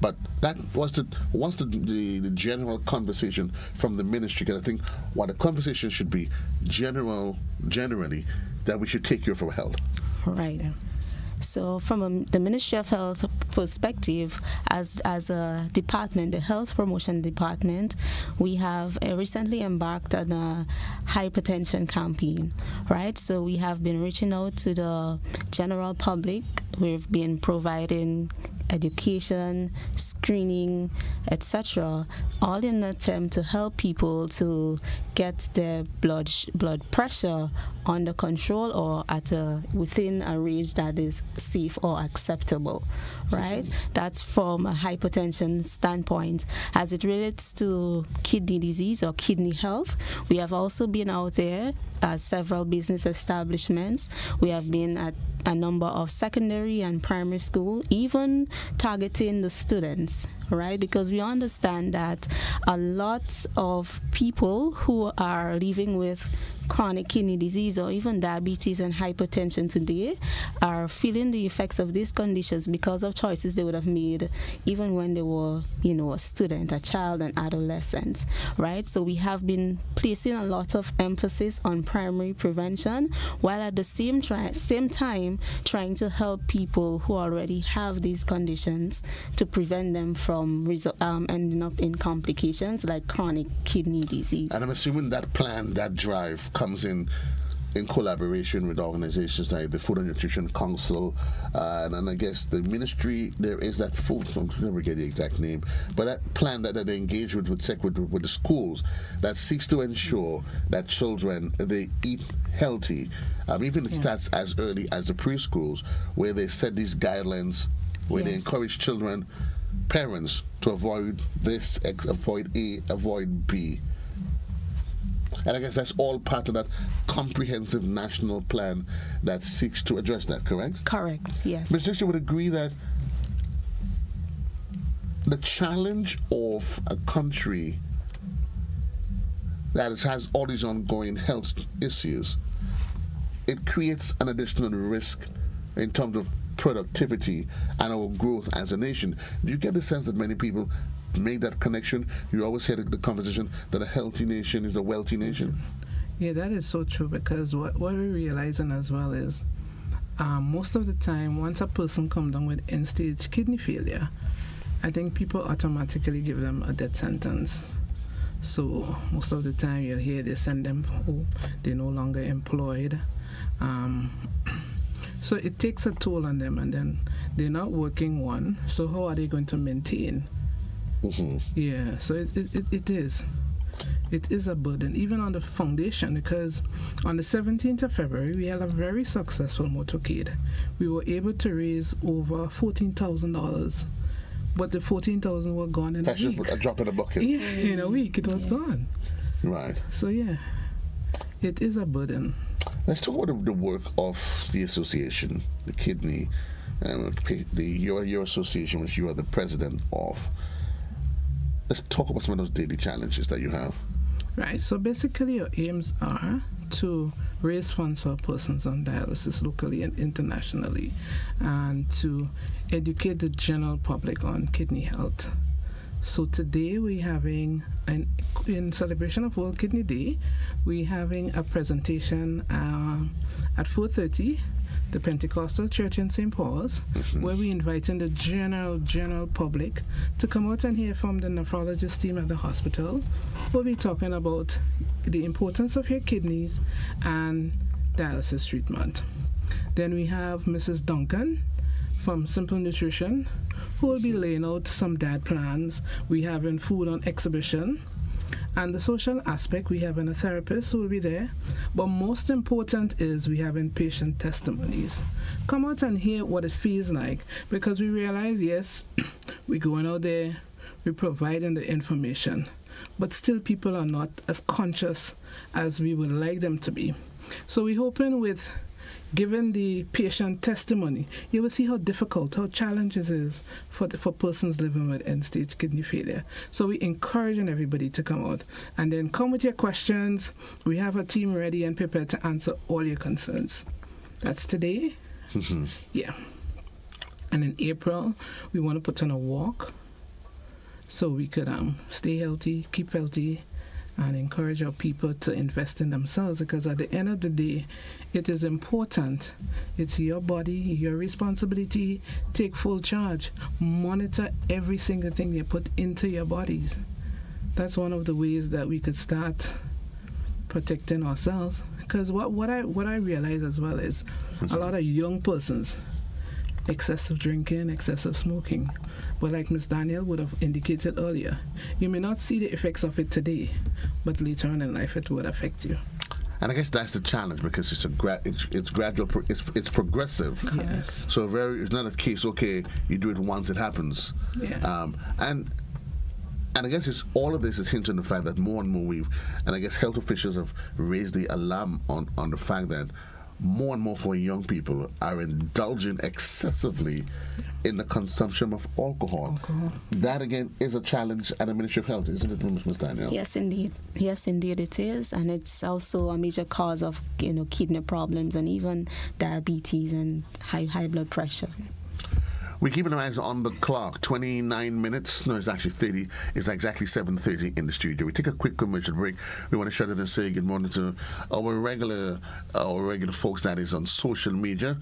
But that was the general conversation from the ministry, because I think what the conversation should be generally that we should take care of our health. Right. So from the Ministry of Health perspective, as a department, the Health Promotion Department, we have recently embarked on a hypertension campaign, right? So we have been reaching out to the general public. We've been providing education, screening, etc., all in an attempt to help people to get their blood pressure under control or within a range that is safe or acceptable, right? That's from a hypertension standpoint. As it relates to kidney disease or kidney health, we have also been out there at several business establishments. We have been at a number of secondary and primary school, even targeting the students, right? Because we understand that a lot of people who are living with chronic kidney disease or even diabetes and hypertension today are feeling the effects of these conditions because of choices they would have made even when they were, a student, a child, an adolescent, right? So we have been placing a lot of emphasis on primary prevention, while at the same time trying to help people who already have these conditions to prevent them from ending up in complications like chronic kidney disease. And I'm assuming that plan, that drive comes in in collaboration with organizations like the Food and Nutrition Council, and I guess the ministry, there is that food, I never get the exact name, but that plan that they engage with the schools that seeks to ensure that children, they eat healthy. Even it starts as early as the preschools, where they set these guidelines, where they encourage children, parents, to avoid this, avoid A, avoid B. And I guess that's all part of that comprehensive national plan that seeks to address that, correct? Correct, yes. Ms. Tricia would agree that the challenge of a country that has all these ongoing health issues, it creates an additional risk in terms of productivity and our growth as a nation. Do you get the sense that many people make that connection? You always hear the conversation that a healthy nation is a wealthy nation. Yeah, that is so true, because what we're realizing as well is most of the time, once a person comes down with end-stage kidney failure, I think people automatically give them a death sentence. So most of the time you'll hear they send them home, they're no longer employed. So it takes a toll on them, and then they're not working one, so how are they going to maintain? Yeah, so it is. It is a burden, even on the foundation, because on the 17th of February, we had a very successful motorcade. We were able to raise over $14,000, but the $14,000 were gone in a week. That's a drop in the bucket. Yeah, in a week, it was gone. Right. So, yeah, it is a burden. Let's talk about the work of the association, the kidney, your association, which you are the president of. Let's talk about some of those daily challenges that you have. Right, so basically our aims are to raise funds for persons on dialysis locally and internationally, and to educate the general public on kidney health. So today we're having, in celebration of World Kidney Day, we're having a presentation at 4:30, the Pentecostal Church in St. Paul's, where we're inviting the general public to come out and hear from the nephrologist team at the hospital. We'll be talking about the importance of your kidneys and dialysis treatment. Then we have Mrs. Duncan from Simple Nutrition, who will be laying out some diet plans. We have in food on exhibition. And the social aspect, we have a therapist who will be there. But most important is we have patient testimonies. Come out and hear what it feels like, because we realize, yes, we're going out there, we're providing the information, but still people are not as conscious as we would like them to be. So we're hoping with given the patient testimony, you will see how difficult, how challenging it is for persons living with end-stage kidney failure. So we're encouraging everybody to come out, and then come with your questions. We have a team ready and prepared to answer all your concerns. That's today. Yeah. And in April, we want to put on a walk so we could stay healthy, keep healthy, and encourage our people to invest in themselves, because at the end of the day, it is important. It's your body, your responsibility. Take full charge. Monitor every single thing you put into your bodies. That's one of the ways that we could start protecting ourselves. Because what I realize as well is a lot of young persons, excessive drinking, excessive smoking. But like Ms. Daniel would have indicated earlier, you may not see the effects of it today, but later on in life it would affect you. And I guess that's the challenge, because it's gradual, it's progressive. Yes. So it's not a case, okay, you do it once, it happens. Yeah. And I guess all of this is hinged on the fact that more and more and I guess health officials have raised the alarm on the fact that more and more for young people are indulging excessively in the consumption of alcohol. That again is a challenge at the Ministry of Health, isn't it, Ms. Danielle? Yes, indeed. Yes, indeed it is, and it's also a major cause of kidney problems and even diabetes and high blood pressure. We're keeping our eyes on the clock. 29 minutes. No, it's actually 30. It's exactly 7:30 in the studio. We take a quick commercial break. We want to shut it and say good morning to our regular folks that is on social media.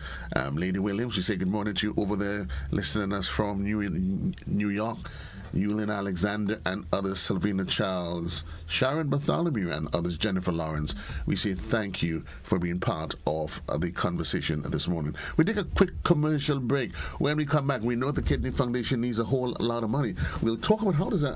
Lady Williams, we say good morning to you over there listening to us from New York. Yulin Alexander and others, Sylvina Charles, Sharon Bartholomew and others, Jennifer Lawrence. We say thank you for being part of the conversation this morning. We take a quick commercial break. When we come back, we know the Kidney Foundation needs a whole lot of money. We'll talk about how does that,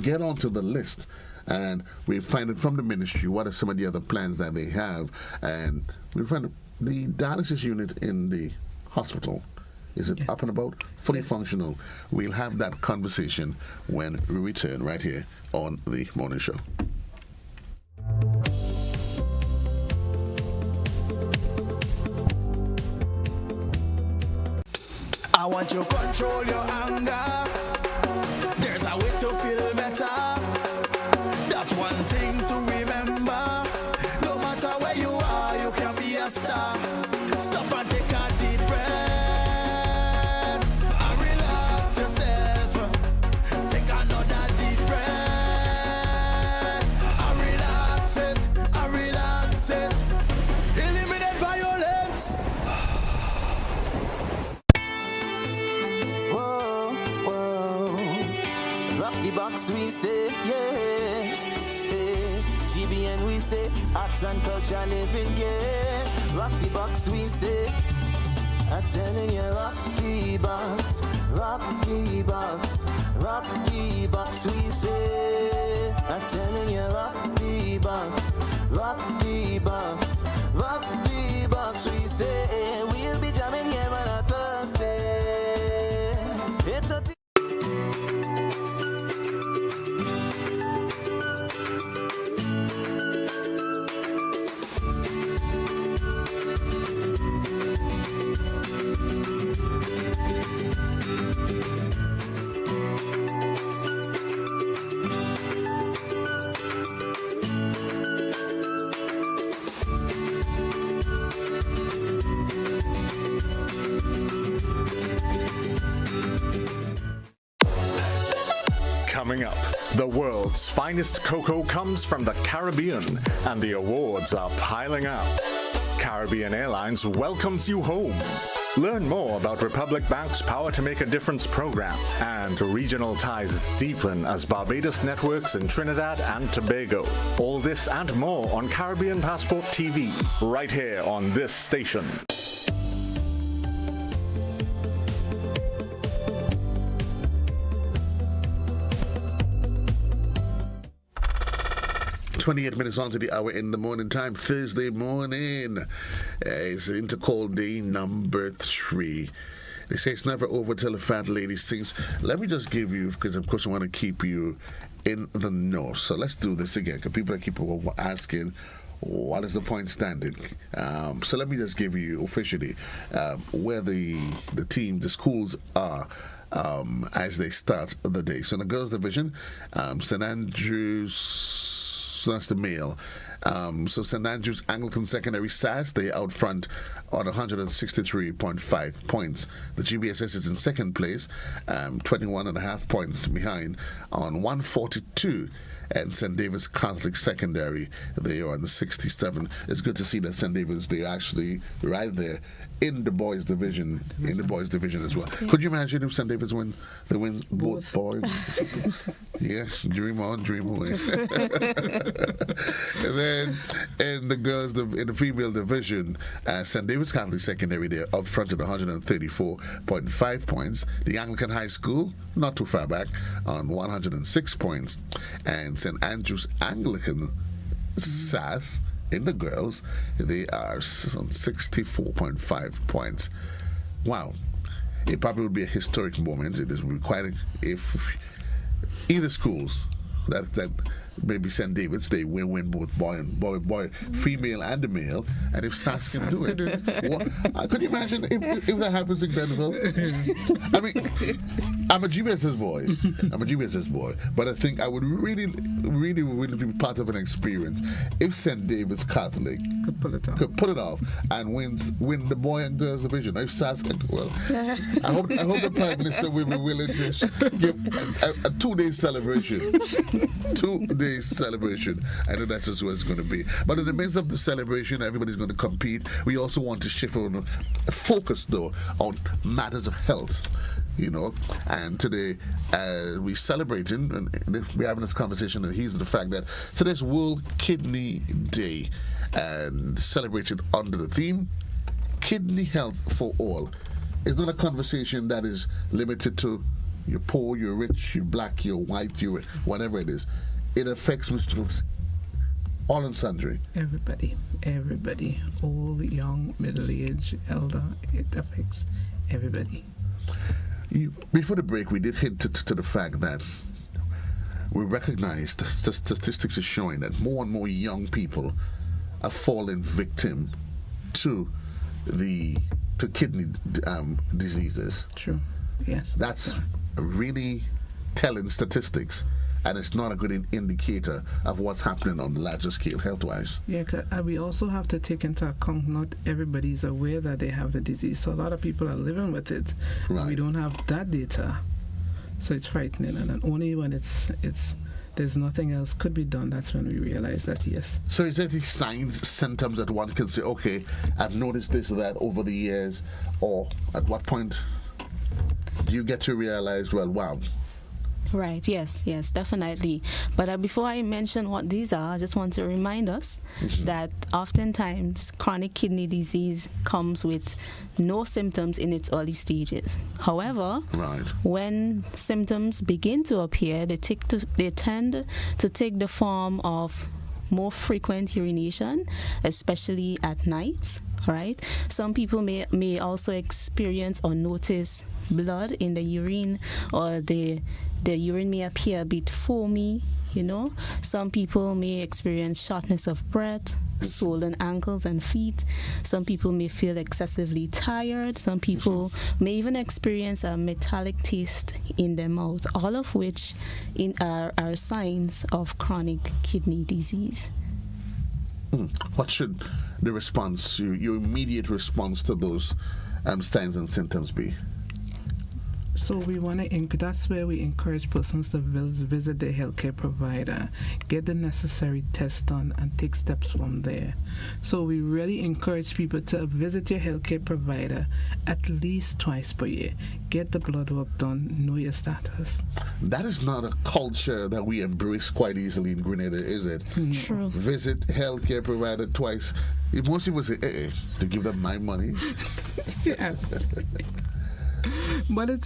get onto the list. And we find it from the ministry, what are some of the other plans that they have. And we find the dialysis unit in the hospital. Is it up and about? Fully functional. We'll have that conversation when we return right here on the morning show. I want you to control your anger. There's a way to feel better. That's one thing to remember. No matter where you are, you can be a star. Stop and take a deep breath and relax yourself. Take another deep breath and relax it. Eliminate violence. Rock the box, we say, yeah. GBN, we say, arts and culture living, yeah. Rock the box, we say. I'm telling you, rock the box, rock the box, rock the box, we say. I'm telling you, rock the box, rock the box, rock the box, we say. We'll be jamming here on a Thursday. It's a Coming up, the world's finest cocoa comes from the Caribbean, and the awards are piling up. Caribbean Airlines welcomes you home. Learn more about Republic Bank's Power to Make a Difference program, and regional ties deepen as Barbados networks in Trinidad and Tobago. All this and more on Caribbean Passport TV, right here on this station. 28 minutes on to the hour in the morning time, Thursday morning. It's Intercall Day number 3. They say it's never over till the fat lady sings. Let me just give you, because of course I want to keep you in the know. So let's do this again, because people keep asking, what is the point standing? So let me just give you officially where the team, the schools are as they start the day. So in the girls' division, St. Andrews, so that's the male. So St. Andrews Anglican Secondary SAS, they out front on 163.5 points. The GBSS is in second place, 21.5 points behind on 142. And St. David's Catholic Secondary, they are on the 67. It's good to see that St. David's, they're actually right there in the boys' division, as well. Could you imagine if St. David's win both boys? Yes, dream on, dream away. And then in the girls, in the female division, St. David's Catholic Secondary, they're up front at 134.5 points. The Anglican High School, not too far back, on 106 points. And St. Andrews Anglican SAS, in the girls, they are on 64.5 points. Wow. It probably would be a historic moment. It would be quite if either schools that maybe St. David's, they win both boy, female and the male, and if SAS can do it. Could you imagine if that happens in Grenville? I mean, I'm a GBSS boy, but I think I would really be part of an experience if St. David's Catholic could pull it off and win the boy and girls division. If SAS can, well, I hope the Prime Minister will be willing to give a 2-day celebration. 2-day celebration. I know that's just what it's going to be. But in the midst of the celebration, everybody's going to compete. We also want to shift on focus, though, on matters of health. you know. And today, we're celebrating, and we're having this conversation, and he's the fact that today's World Kidney Day, and celebrated under the theme, Kidney Health for All. It's not a conversation that is limited to you're poor, you're rich, you're black, you're white, you're whatever it is. It affects all and sundry. Everybody, old, young, middle-aged, elder, it affects everybody. Before the break, we did hint to the fact that we recognize the statistics are showing that more and more young people are falling victim to kidney diseases. True. Yes. That's really telling statistics, and it's not a good indicator of what's happening on the larger scale health-wise. Yeah, we also have to take into account not everybody's aware that they have the disease. So a lot of people are living with it. Right. We don't have that data. So it's frightening. And only when there's nothing else could be done, that's when we realize that, yes. So is there any signs, symptoms that one can say, okay, I've noticed this or that over the years, or at what point do you get to realize, well, wow? Right, yes, definitely. But before I mention what these are, I just want to remind us that oftentimes chronic kidney disease comes with no symptoms in its early stages. However, when symptoms begin to appear, they tend to take the form of more frequent urination, especially at night. Right? Some people may also experience or notice blood in the urine, or the urine may appear a bit foamy, you know. Some people may experience shortness of breath, swollen ankles and feet. Some people may feel excessively tired. Some people may even experience a metallic taste in their mouth, all of which are signs of chronic kidney disease. What should the response, your immediate response to those signs and symptoms be? So that's where we encourage persons to visit their healthcare provider, get the necessary tests done, and take steps from there. So we really encourage people to visit your healthcare provider at least twice per year. Get the blood work done, know your status. That is not a culture that we embrace quite easily in Grenada, is it? True. Visit healthcare provider twice. Most people say, to give them my money. Yeah. But it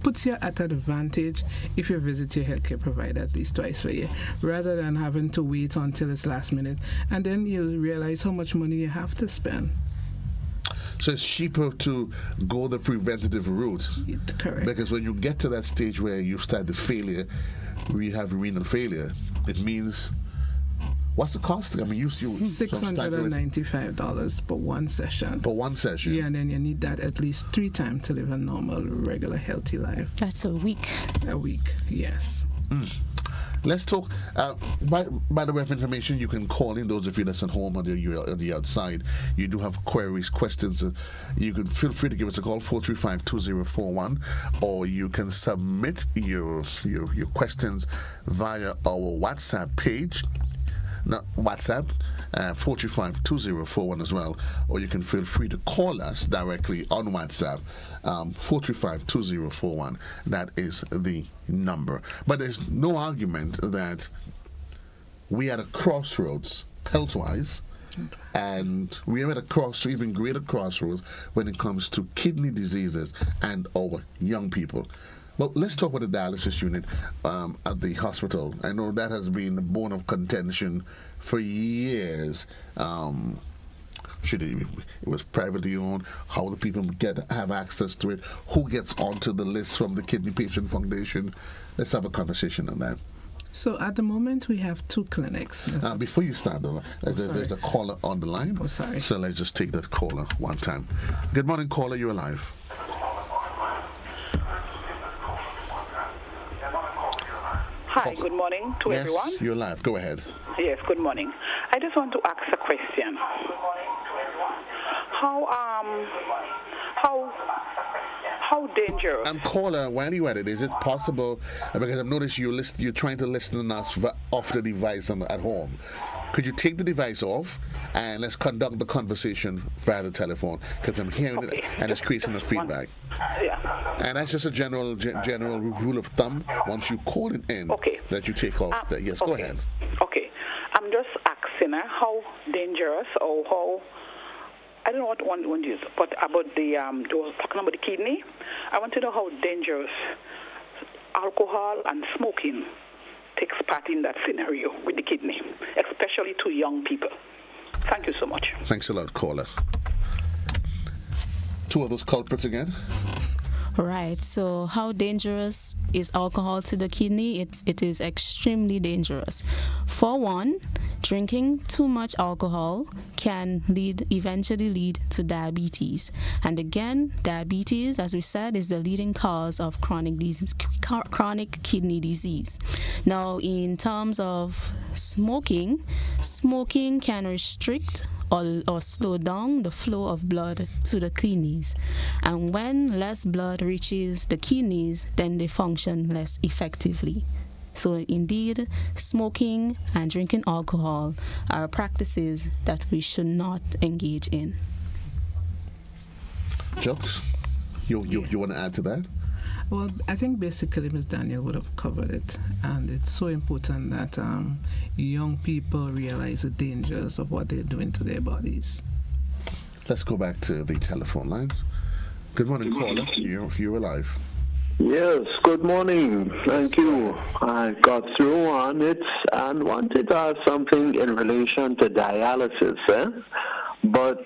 puts you at an advantage if you visit your healthcare provider at least twice a year, rather than having to wait until it's last minute, and then you realize how much money you have to spend. So it's cheaper to go the preventative route. Correct. Because when you get to that stage where you start the failure, where you have renal failure, it means. What's the cost? I mean, you $695 for one session. For one session? Yeah, and then you need that at least 3 times to live a normal, regular, healthy life. That's a week. A week, yes. Let's talk. By the way of information, you can call in, those of you that's at home or you're on the outside. You do have queries, questions. You can feel free to give us a call, 435-2041, or you can submit your questions via our WhatsApp page. WhatsApp 435-2041 as well, or you can feel free to call us directly on WhatsApp 435-2041. That is the number. But there's no argument that we are at a crossroads health-wise, and we are at a even greater crossroads when it comes to kidney diseases and our young people. Well, let's talk about the dialysis unit at the hospital. I know that has been a bone of contention for years. It was privately owned, how the people have access to it, who gets onto the list from the Kidney Patient Foundation. Let's have a conversation on that. So at the moment, we have 2 clinics. Before you start, there's a caller on the line. Oh, sorry. So let's just take that caller one time. Good morning, caller. You're alive. Hi, good morning to everyone. Yes, you're live. Go ahead. Yes, good morning. I just want to ask a question. How dangerous? Caller, while you're at it, is it possible, because I've noticed you're trying to listen to us off the device at home. could you take the device off and let's conduct the conversation via the telephone, because I'm hearing it and it's creating a feedback. Yeah. And that's just a general rule of thumb. Once you call it in, that you take off. Yes, go ahead. Okay. I'm just asking her how dangerous or how, I don't know what one to use, but about they was talking about the kidney. I want to know how dangerous alcohol and smoking takes part in that scenario with the kidney, especially to young people. Thank you so much. Thanks a lot, caller. Two of those culprits again. Right. So how dangerous is alcohol to the kidney? It is extremely dangerous. For one, drinking too much alcohol can eventually lead to diabetes. And again, diabetes, as we said, is the leading cause of chronic kidney disease. Now, in terms of smoking can restrict or slow down the flow of blood to the kidneys. And when less blood reaches the kidneys, then they function less effectively. So indeed, smoking and drinking alcohol are practices that we should not engage in. Jokes, you want to add to that? Well, I think basically Ms. Daniel would have covered it, and it's so important that young people realize the dangers of what they're doing to their bodies. Let's go back to the telephone lines. Good morning, caller. You're alive. Yes, good morning. Thank you. I got through on it and wanted to ask something in relation to dialysis, but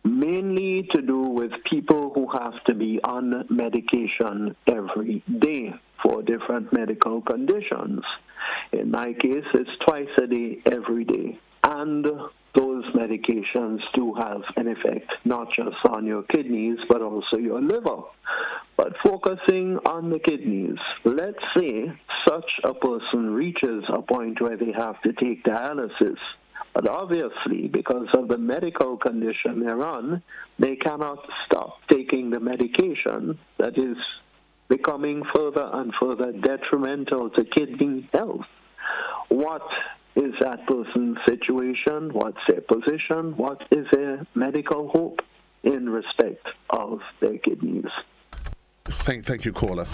mainly to do with people who have to be on medication every day for different medical conditions. In my case, it's twice a day, every day. And those medications do have an effect, not just on your kidneys, but also your liver. But focusing on the kidneys, let's say such a person reaches a point where they have to take dialysis. But obviously, because of the medical condition they're on, they cannot stop taking the medication that is becoming further and further detrimental to kidney health. What is that person's situation? What's their position? What is their medical hope in respect of their kidneys? Thank you, caller.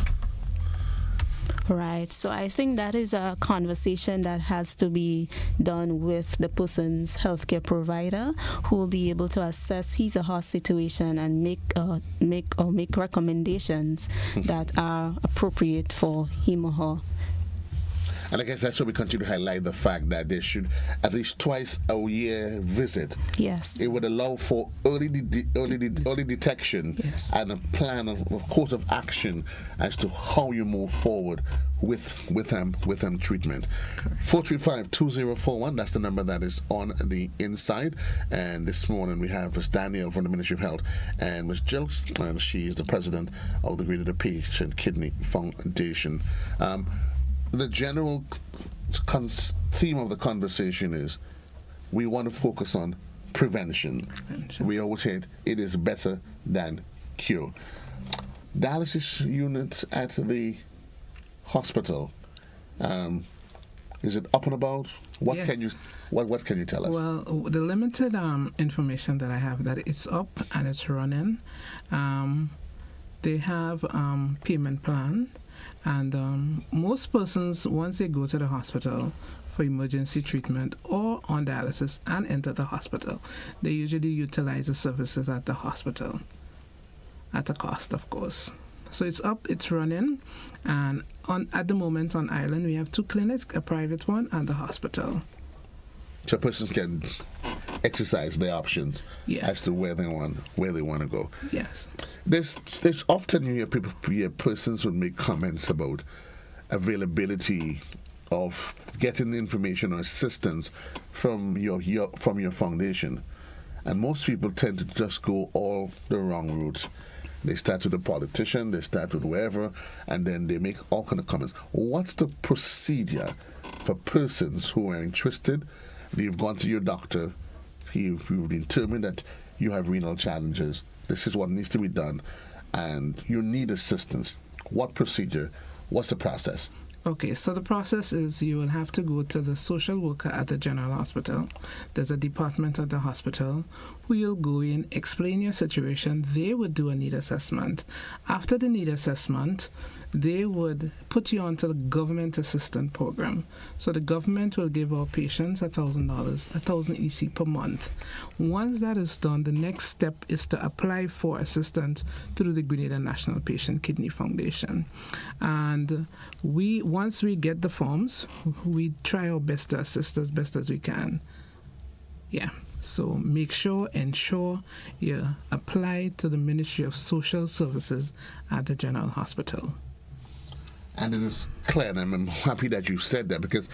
Right. So I think that is a conversation that has to be done with the person's healthcare provider, who will be able to assess his or her situation and make recommendations that are appropriate for him or her. And I guess that's why we continue to highlight the fact that they should at least twice a year visit. Yes. It would allow for early detection and a plan, of course of action as to how you move forward with them treatment. 435-2041, that's the number that is on the inside. And this morning we have Ms. Danielle from the Ministry of Health and Ms. Jill, and she is the president of the Grenada Patient Kidney Foundation. The general theme of the conversation is we want to focus on prevention. We always say it is better than cure. Dialysis unit at the hospital, is it up and about? What Yes. can you tell us? Well, the limited information that I have, that it's up and it's running. They have payment plan. And most persons, once they go to the hospital for emergency treatment or on dialysis and enter the hospital, they usually utilize the services at the hospital at a cost, of course. So it's up, it's running, and at the moment on Island we have 2 clinics, a private one and the hospital. So persons can exercise their options as to where they want to go. Yes. There's often you hear persons would make comments about availability of getting information or assistance from your foundation, and most people tend to just go all the wrong route. They start with a politician, they start with wherever, and then they make all kind of comments. What's the procedure for persons who are interested? You've gone to your doctor, you've determined that you have renal challenges, this is what needs to be done, and you need assistance. What procedure? What's the process? Okay, so the process is you will have to go to the social worker at the general hospital. There's a department at the hospital who you'll go in, explain your situation. They would do a need assessment. After the need assessment, they would put you onto the government assistance program. So the government will give our patients $1,000, 1,000 EC per month. Once that is done, the next step is to apply for assistance through the Grenada National Patient Kidney Foundation. And once we get the forms, we try our best to assist as best as we can. Yeah. So ensure you apply to the Ministry of Social Services at the General Hospital. And it is clear, and I'm happy that you said that, because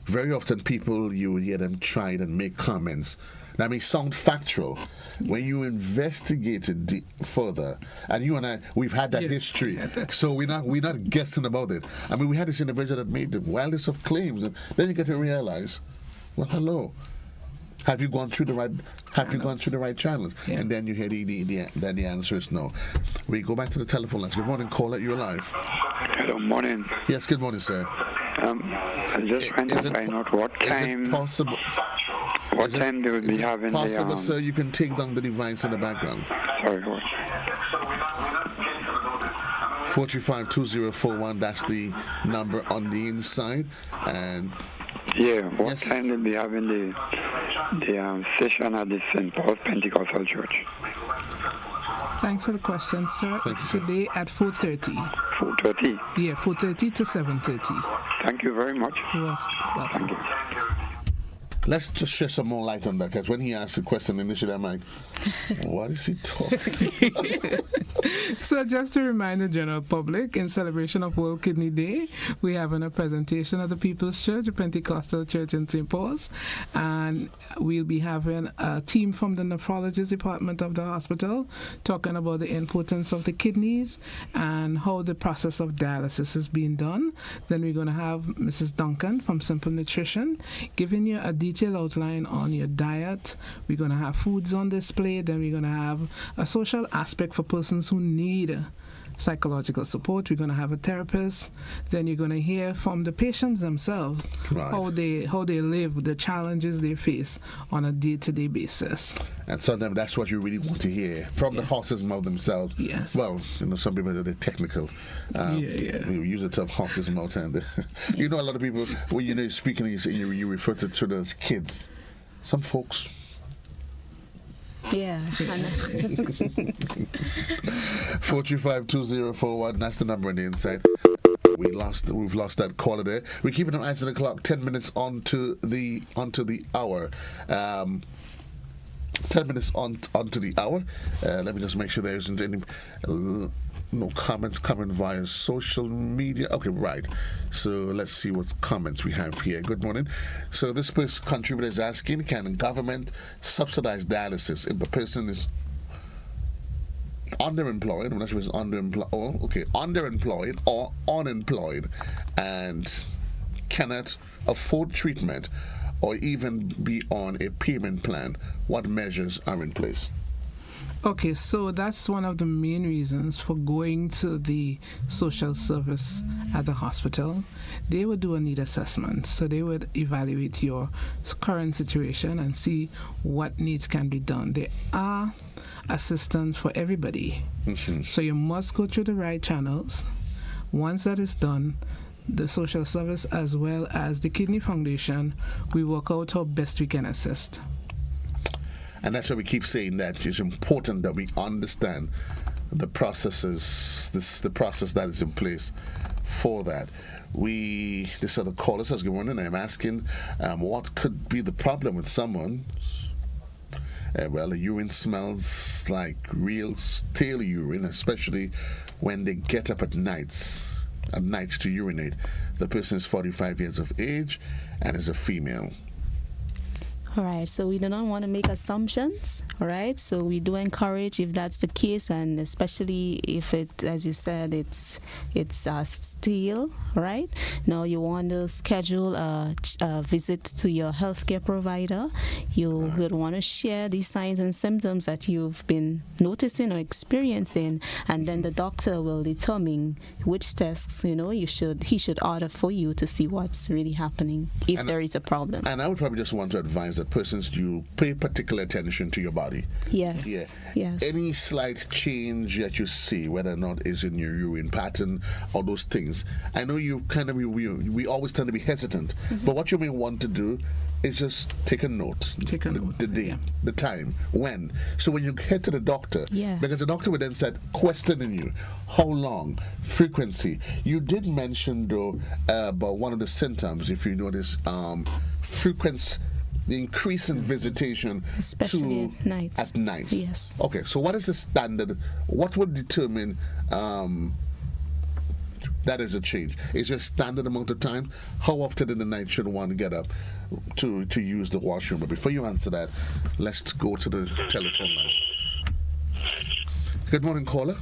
very often people, you hear them try and make comments that may sound factual. When you investigate it further, and you and I, we've had that history, so we're not guessing about it. I mean, we had this individual that made the wildest of claims, and then you get to realize, well, hello. Have you gone through the right channels? Yeah. And then you hear the answer is no. We go back to the telephone lines. Good morning, caller. You're live. Hello, morning. Yes, good morning, sir. I just trying to find out what time. Is it possible? What time they will be having the? Possible, sir. You can take down the device in the background. Sorry, what? 435-2041. That's the number on the inside, and. Yeah, what time they'll be having the session at the St. Paul's Pentecostal Church? Thanks for the question, sir. It's today at 4:30. 4:30? Yeah, 4:30 to 7:30. Thank you very much. You're welcome. Thank you. Let's just shed some more light on that, because when he asked the question initially, I'm like, what is he talking? So just to remind the general public, in celebration of World Kidney Day, we're having a presentation at the People's Church, a Pentecostal church in St. Paul's, and we'll be having a team from the nephrologist department of the hospital talking about the importance of the kidneys and how the process of dialysis is being done. Then we're going to have Mrs. Duncan from Simple Nutrition giving you a detailed outline on your diet. We're going to have foods on display. Then we're going to have a social aspect for persons who need psychological support. We're going to have a therapist. Then you're going to hear from the patients themselves how they live, the challenges they face on a day-to-day basis. And sometimes that's what you really want to hear from the horse's mouth themselves. Yes. Well, some people are technical. We use the term horse's mouth, and a lot of people when you're speaking, you refer to children as kids. Some folks. Yeah. 435-2041. That's the number on the inside. We've lost that caller there. We're keeping an eye on the clock. 10 minutes onto the hour. 10 minutes onto the hour. Let me just make sure there isn't any no comments coming via social media. Okay, right. So let's see what comments we have here. Good morning. So this contributor is asking, can government subsidize dialysis if the person is underemployed? I'm not sure if it's underemployed or unemployed and cannot afford treatment or even be on a payment plan. What measures are in place? Okay, so that's one of the main reasons for going to the social service at the hospital. They would do a need assessment. So they would evaluate your current situation and see what needs can be done. There are assistance for everybody. Mm-hmm. So you must go through the right channels. Once that is done, the social service as well as the Kidney Foundation, we work out how best we can assist. And that's why we keep saying that it's important that we understand the processes, the process that is in place for that. This other caller says, good morning, I'm asking what could be the problem with someone? Well, the urine smells like real stale urine, especially when they get up at night to urinate. The person is 45 years of age and is a female. All right, so we do not want to make assumptions, all right? So we do encourage, if that's the case, and especially if it, as you said, it's steel, right? Now you want to schedule a visit to your healthcare provider. You would want to share these signs and symptoms that you've been noticing or experiencing, and then the doctor will determine which tests, he should order for you to see what's really happening, if there is a problem. And I would probably just want to advise that persons, you pay particular attention to your body. Yes. Yeah. Yes. Any slight change that you see, whether or not is in your urine pattern or those things. I know you kind of we always tend to be hesitant, but what you may want to do is just take a note. Take a note. The date, the time, when. So when you head to the doctor, because the doctor would then start questioning you, how long, frequency. You did mention though about one of the symptoms, if you notice, frequency. The increase in visitation, especially at night. At night. Yes. Okay. So, what is the standard? What would determine that is a change? Is there a standard amount of time? How often in the night should one get up to use the washroom? But before you answer that, let's go to the telephone line. Good morning, caller.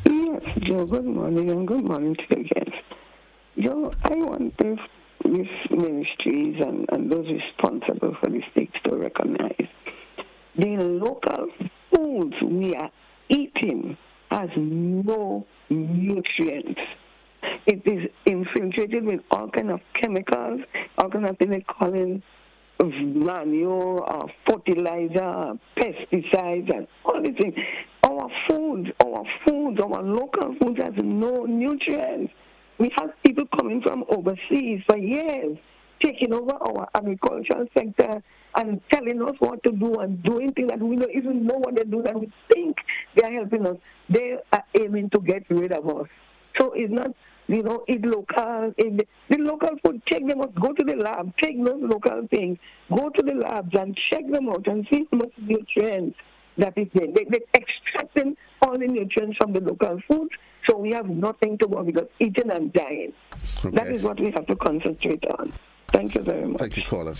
Yes, Joe. Good morning, and good morning to you again. Joe, I want these ministries and those responsible for the state to recognize the local foods we are eating has no nutrients. It is infiltrated with all kind of chemicals, all kind of things they call in manure, fertilizer, pesticides, and all these things. Our local foods has no nutrients. We have people coming from overseas for years, taking over our agricultural sector and telling us what to do and doing things that we don't even know what they do, and we think they are helping us. They are aiming to get rid of us. So it's not, eat local. The local food, check them out. Go to the lab, take those local things. Go to the labs and check them out and see how much nutrients that is there. They're extracting all the nutrients from the local food. So we have nothing to worry because eating and dying. Okay. That is what we have to concentrate on. Thank you very much. Thank you, caller.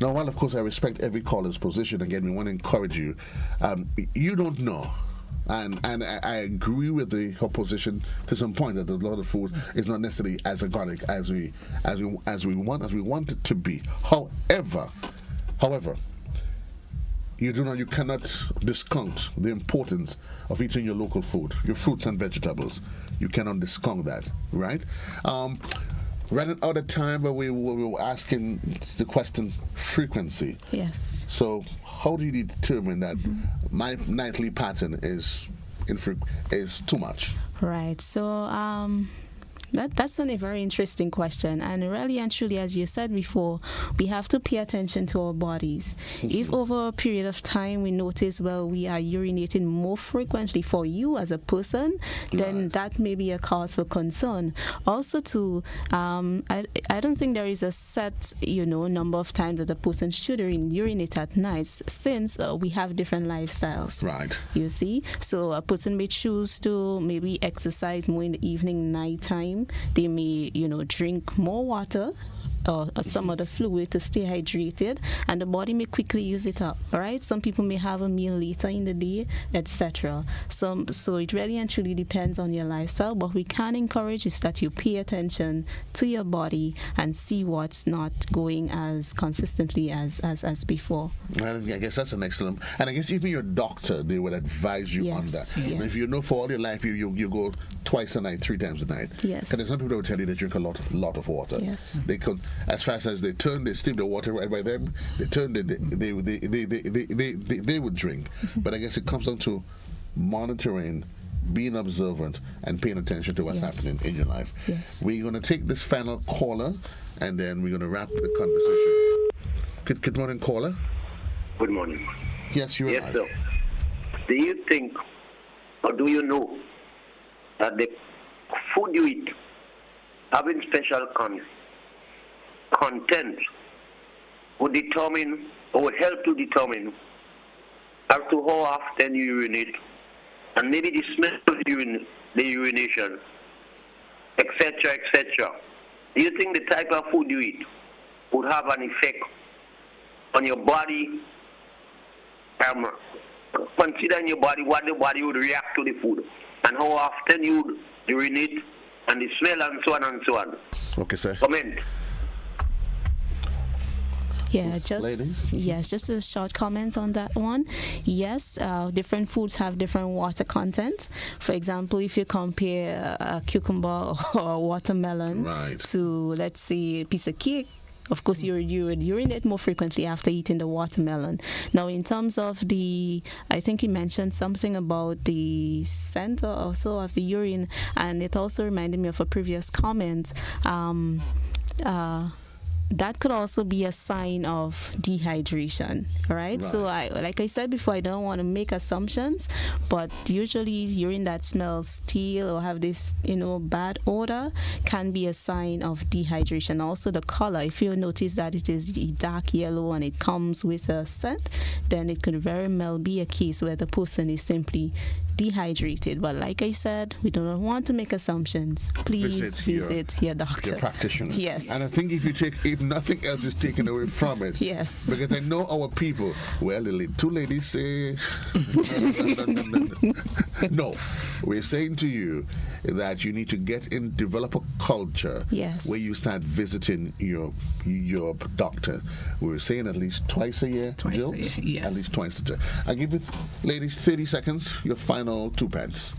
Now, while of course I respect every caller's position, again, we want to encourage you. You don't know. And I agree with the opposition to some point that a lot of food is not necessarily as organic as we want it to be. However, you cannot discount the importance of eating your local food, your fruits and vegetables. You cannot discount that, right? Running out of time, but we were asking the question frequency. Yes. So how do you determine that my nightly pattern is too much? Right. So that's a very interesting question, and really and truly, as you said before, we have to pay attention to our bodies. If over a period of time we notice, we are urinating more frequently for you as a person, then that may be a cause for concern. Also, I don't think there is a set, number of times that a person should urinate at night, since we have different lifestyles. Right. You see, so a person may choose to maybe exercise more in the evening, nighttime. They may, drink more water or some other fluid to stay hydrated, and the body may quickly use it up. All right. Some people may have a meal later in the day, etc. So it really and truly depends on your lifestyle. But we can encourage is that you pay attention to your body and see what's not going as consistently as before. Well, I guess that's an excellent. And I guess even your doctor, they will advise you on that. Yes. If you know for all your life you go twice a night, 3 times a night. Yes. And there's some people that will tell you they drink a lot of water. Yes. They could. As fast as they steam the water right by them, they would drink. But I guess it comes down to monitoring, being observant, and paying attention to what's happening in your life. Yes. We're going to take this final caller, and then we're going to wrap the conversation. Good morning, caller. Good morning. Yes, you're alive. Sir. Do you think, or do you know, that the food you eat having special content would determine or would help to determine as to how often you urinate, and maybe the smell of the urination, etc., etc. Do you think the type of food you eat would have an effect on your body, consider in your body what the body would react to the food and how often you urinate and the smell and so on and so on. Okay, sir. Comment. Yeah, Ladies? Yes, just a short comment on that one. Yes, different foods have different water content. For example, if you compare a cucumber or a watermelon to, let's say, a piece of cake, of course, you would urinate more frequently after eating the watermelon. Now, in terms of I think he mentioned something about the center also of the urine, and it also reminded me of a previous comment. That could also be a sign of dehydration, right? So, like I said before, I don't want to make assumptions, but usually urine that smells stale or have this, bad odor can be a sign of dehydration. Also, the color, if you notice that it is dark yellow and it comes with a scent, then it could very well be a case where the person is simply dehydrated. But like I said, we do not want to make assumptions. Please visit your doctor, your practitioner. Yes. And I think if nothing else is taken away from it, yes, because I know our people. Well, the two ladies say, no. We're saying to you that you need to develop a culture where you start visiting your doctor. We're saying at least twice a year, Jill? Yes. At least twice a year. I give you, ladies, 30 seconds. Your final 2 pence.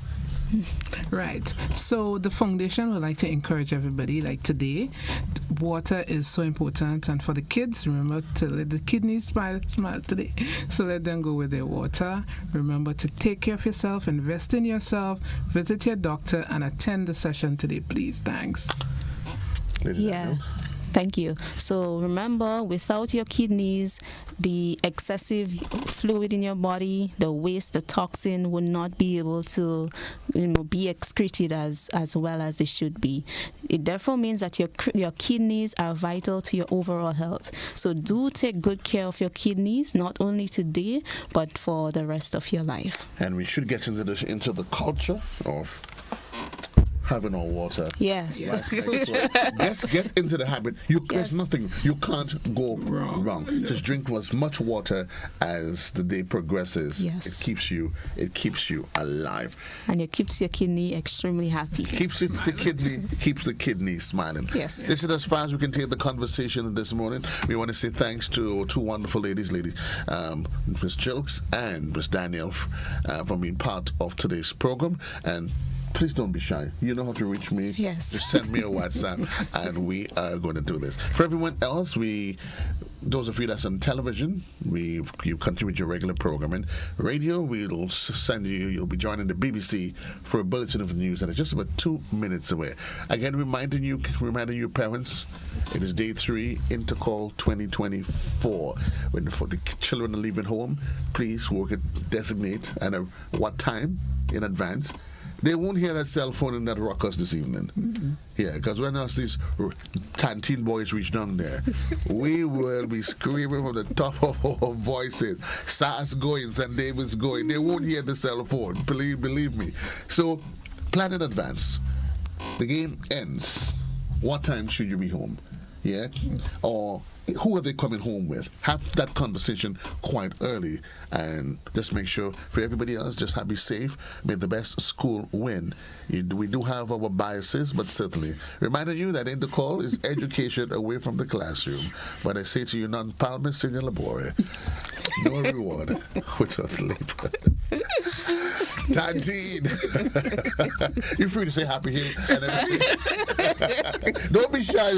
Right. So the foundation would like to encourage everybody, like today, water is so important. And for the kids, remember to let the kidneys smile today. So let them go with their water. Remember to take care of yourself, invest in yourself, visit your doctor, and attend the session today, please. Thanks. Thank you. So remember, without your kidneys, the excessive fluid in your body, the waste, the toxin will not be able to be excreted as well as it should be. It therefore means that your kidneys are vital to your overall health. So do take good care of your kidneys, not only today, but for the rest of your life. And we should get into the culture of having our water. Yes. Let's get into the habit. There's nothing. You can't go wrong. Just drink as much water as the day progresses. Yes. It keeps you alive. And it keeps your kidney extremely happy. Keeps the kidney smiling. Yes. This is as far as we can take the conversation this morning. We want to say thanks to two wonderful ladies, Ms. Jilks and Ms. Danielle, for being part of today's program. And please don't be shy. You know how to reach me. Yes. Just send me a WhatsApp, and we are going to do this. For everyone else, those of you that's on television, you continue with your regular programming. Radio, we'll send you'll be joining the BBC for a bulletin of news that is just about 2 minutes away. Again, reminding you parents, it is day 3, Intercall 2024. For the children are leaving home, please designate what time in advance. They won't hear that cell phone and that ruckus this evening. Mm-hmm. Yeah, because when these canteen boys reach down there, we will be screaming from the top of our voices. Sass going, St. David's going. They won't hear the cell phone. Believe me. So plan in advance. The game ends. What time should you be home? Yeah? Or who are they coming home with? Have that conversation quite early, and just make sure for everybody else, just be safe. May the best school win. We do have our biases, but certainly reminding you that Intercall is education away from the classroom. But I say to you, non palme sine labore. No reward without labor. Tantine. You're free to say happy here. Don't be shy,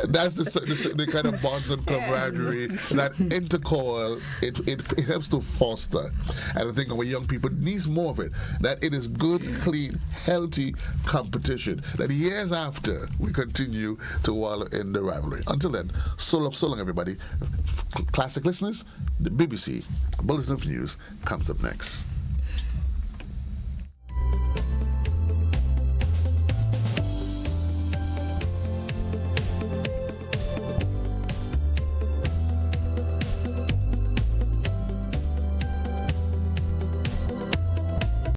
That's the kind of bonds and camaraderie that Intercall it helps to foster. And I think our young people needs more of it. That it is good, clean, healthy competition. That years after we continue to wallow in the rivalry. Until then, so long everybody. Classic listeners, the BBC Bulletin of News comes up next.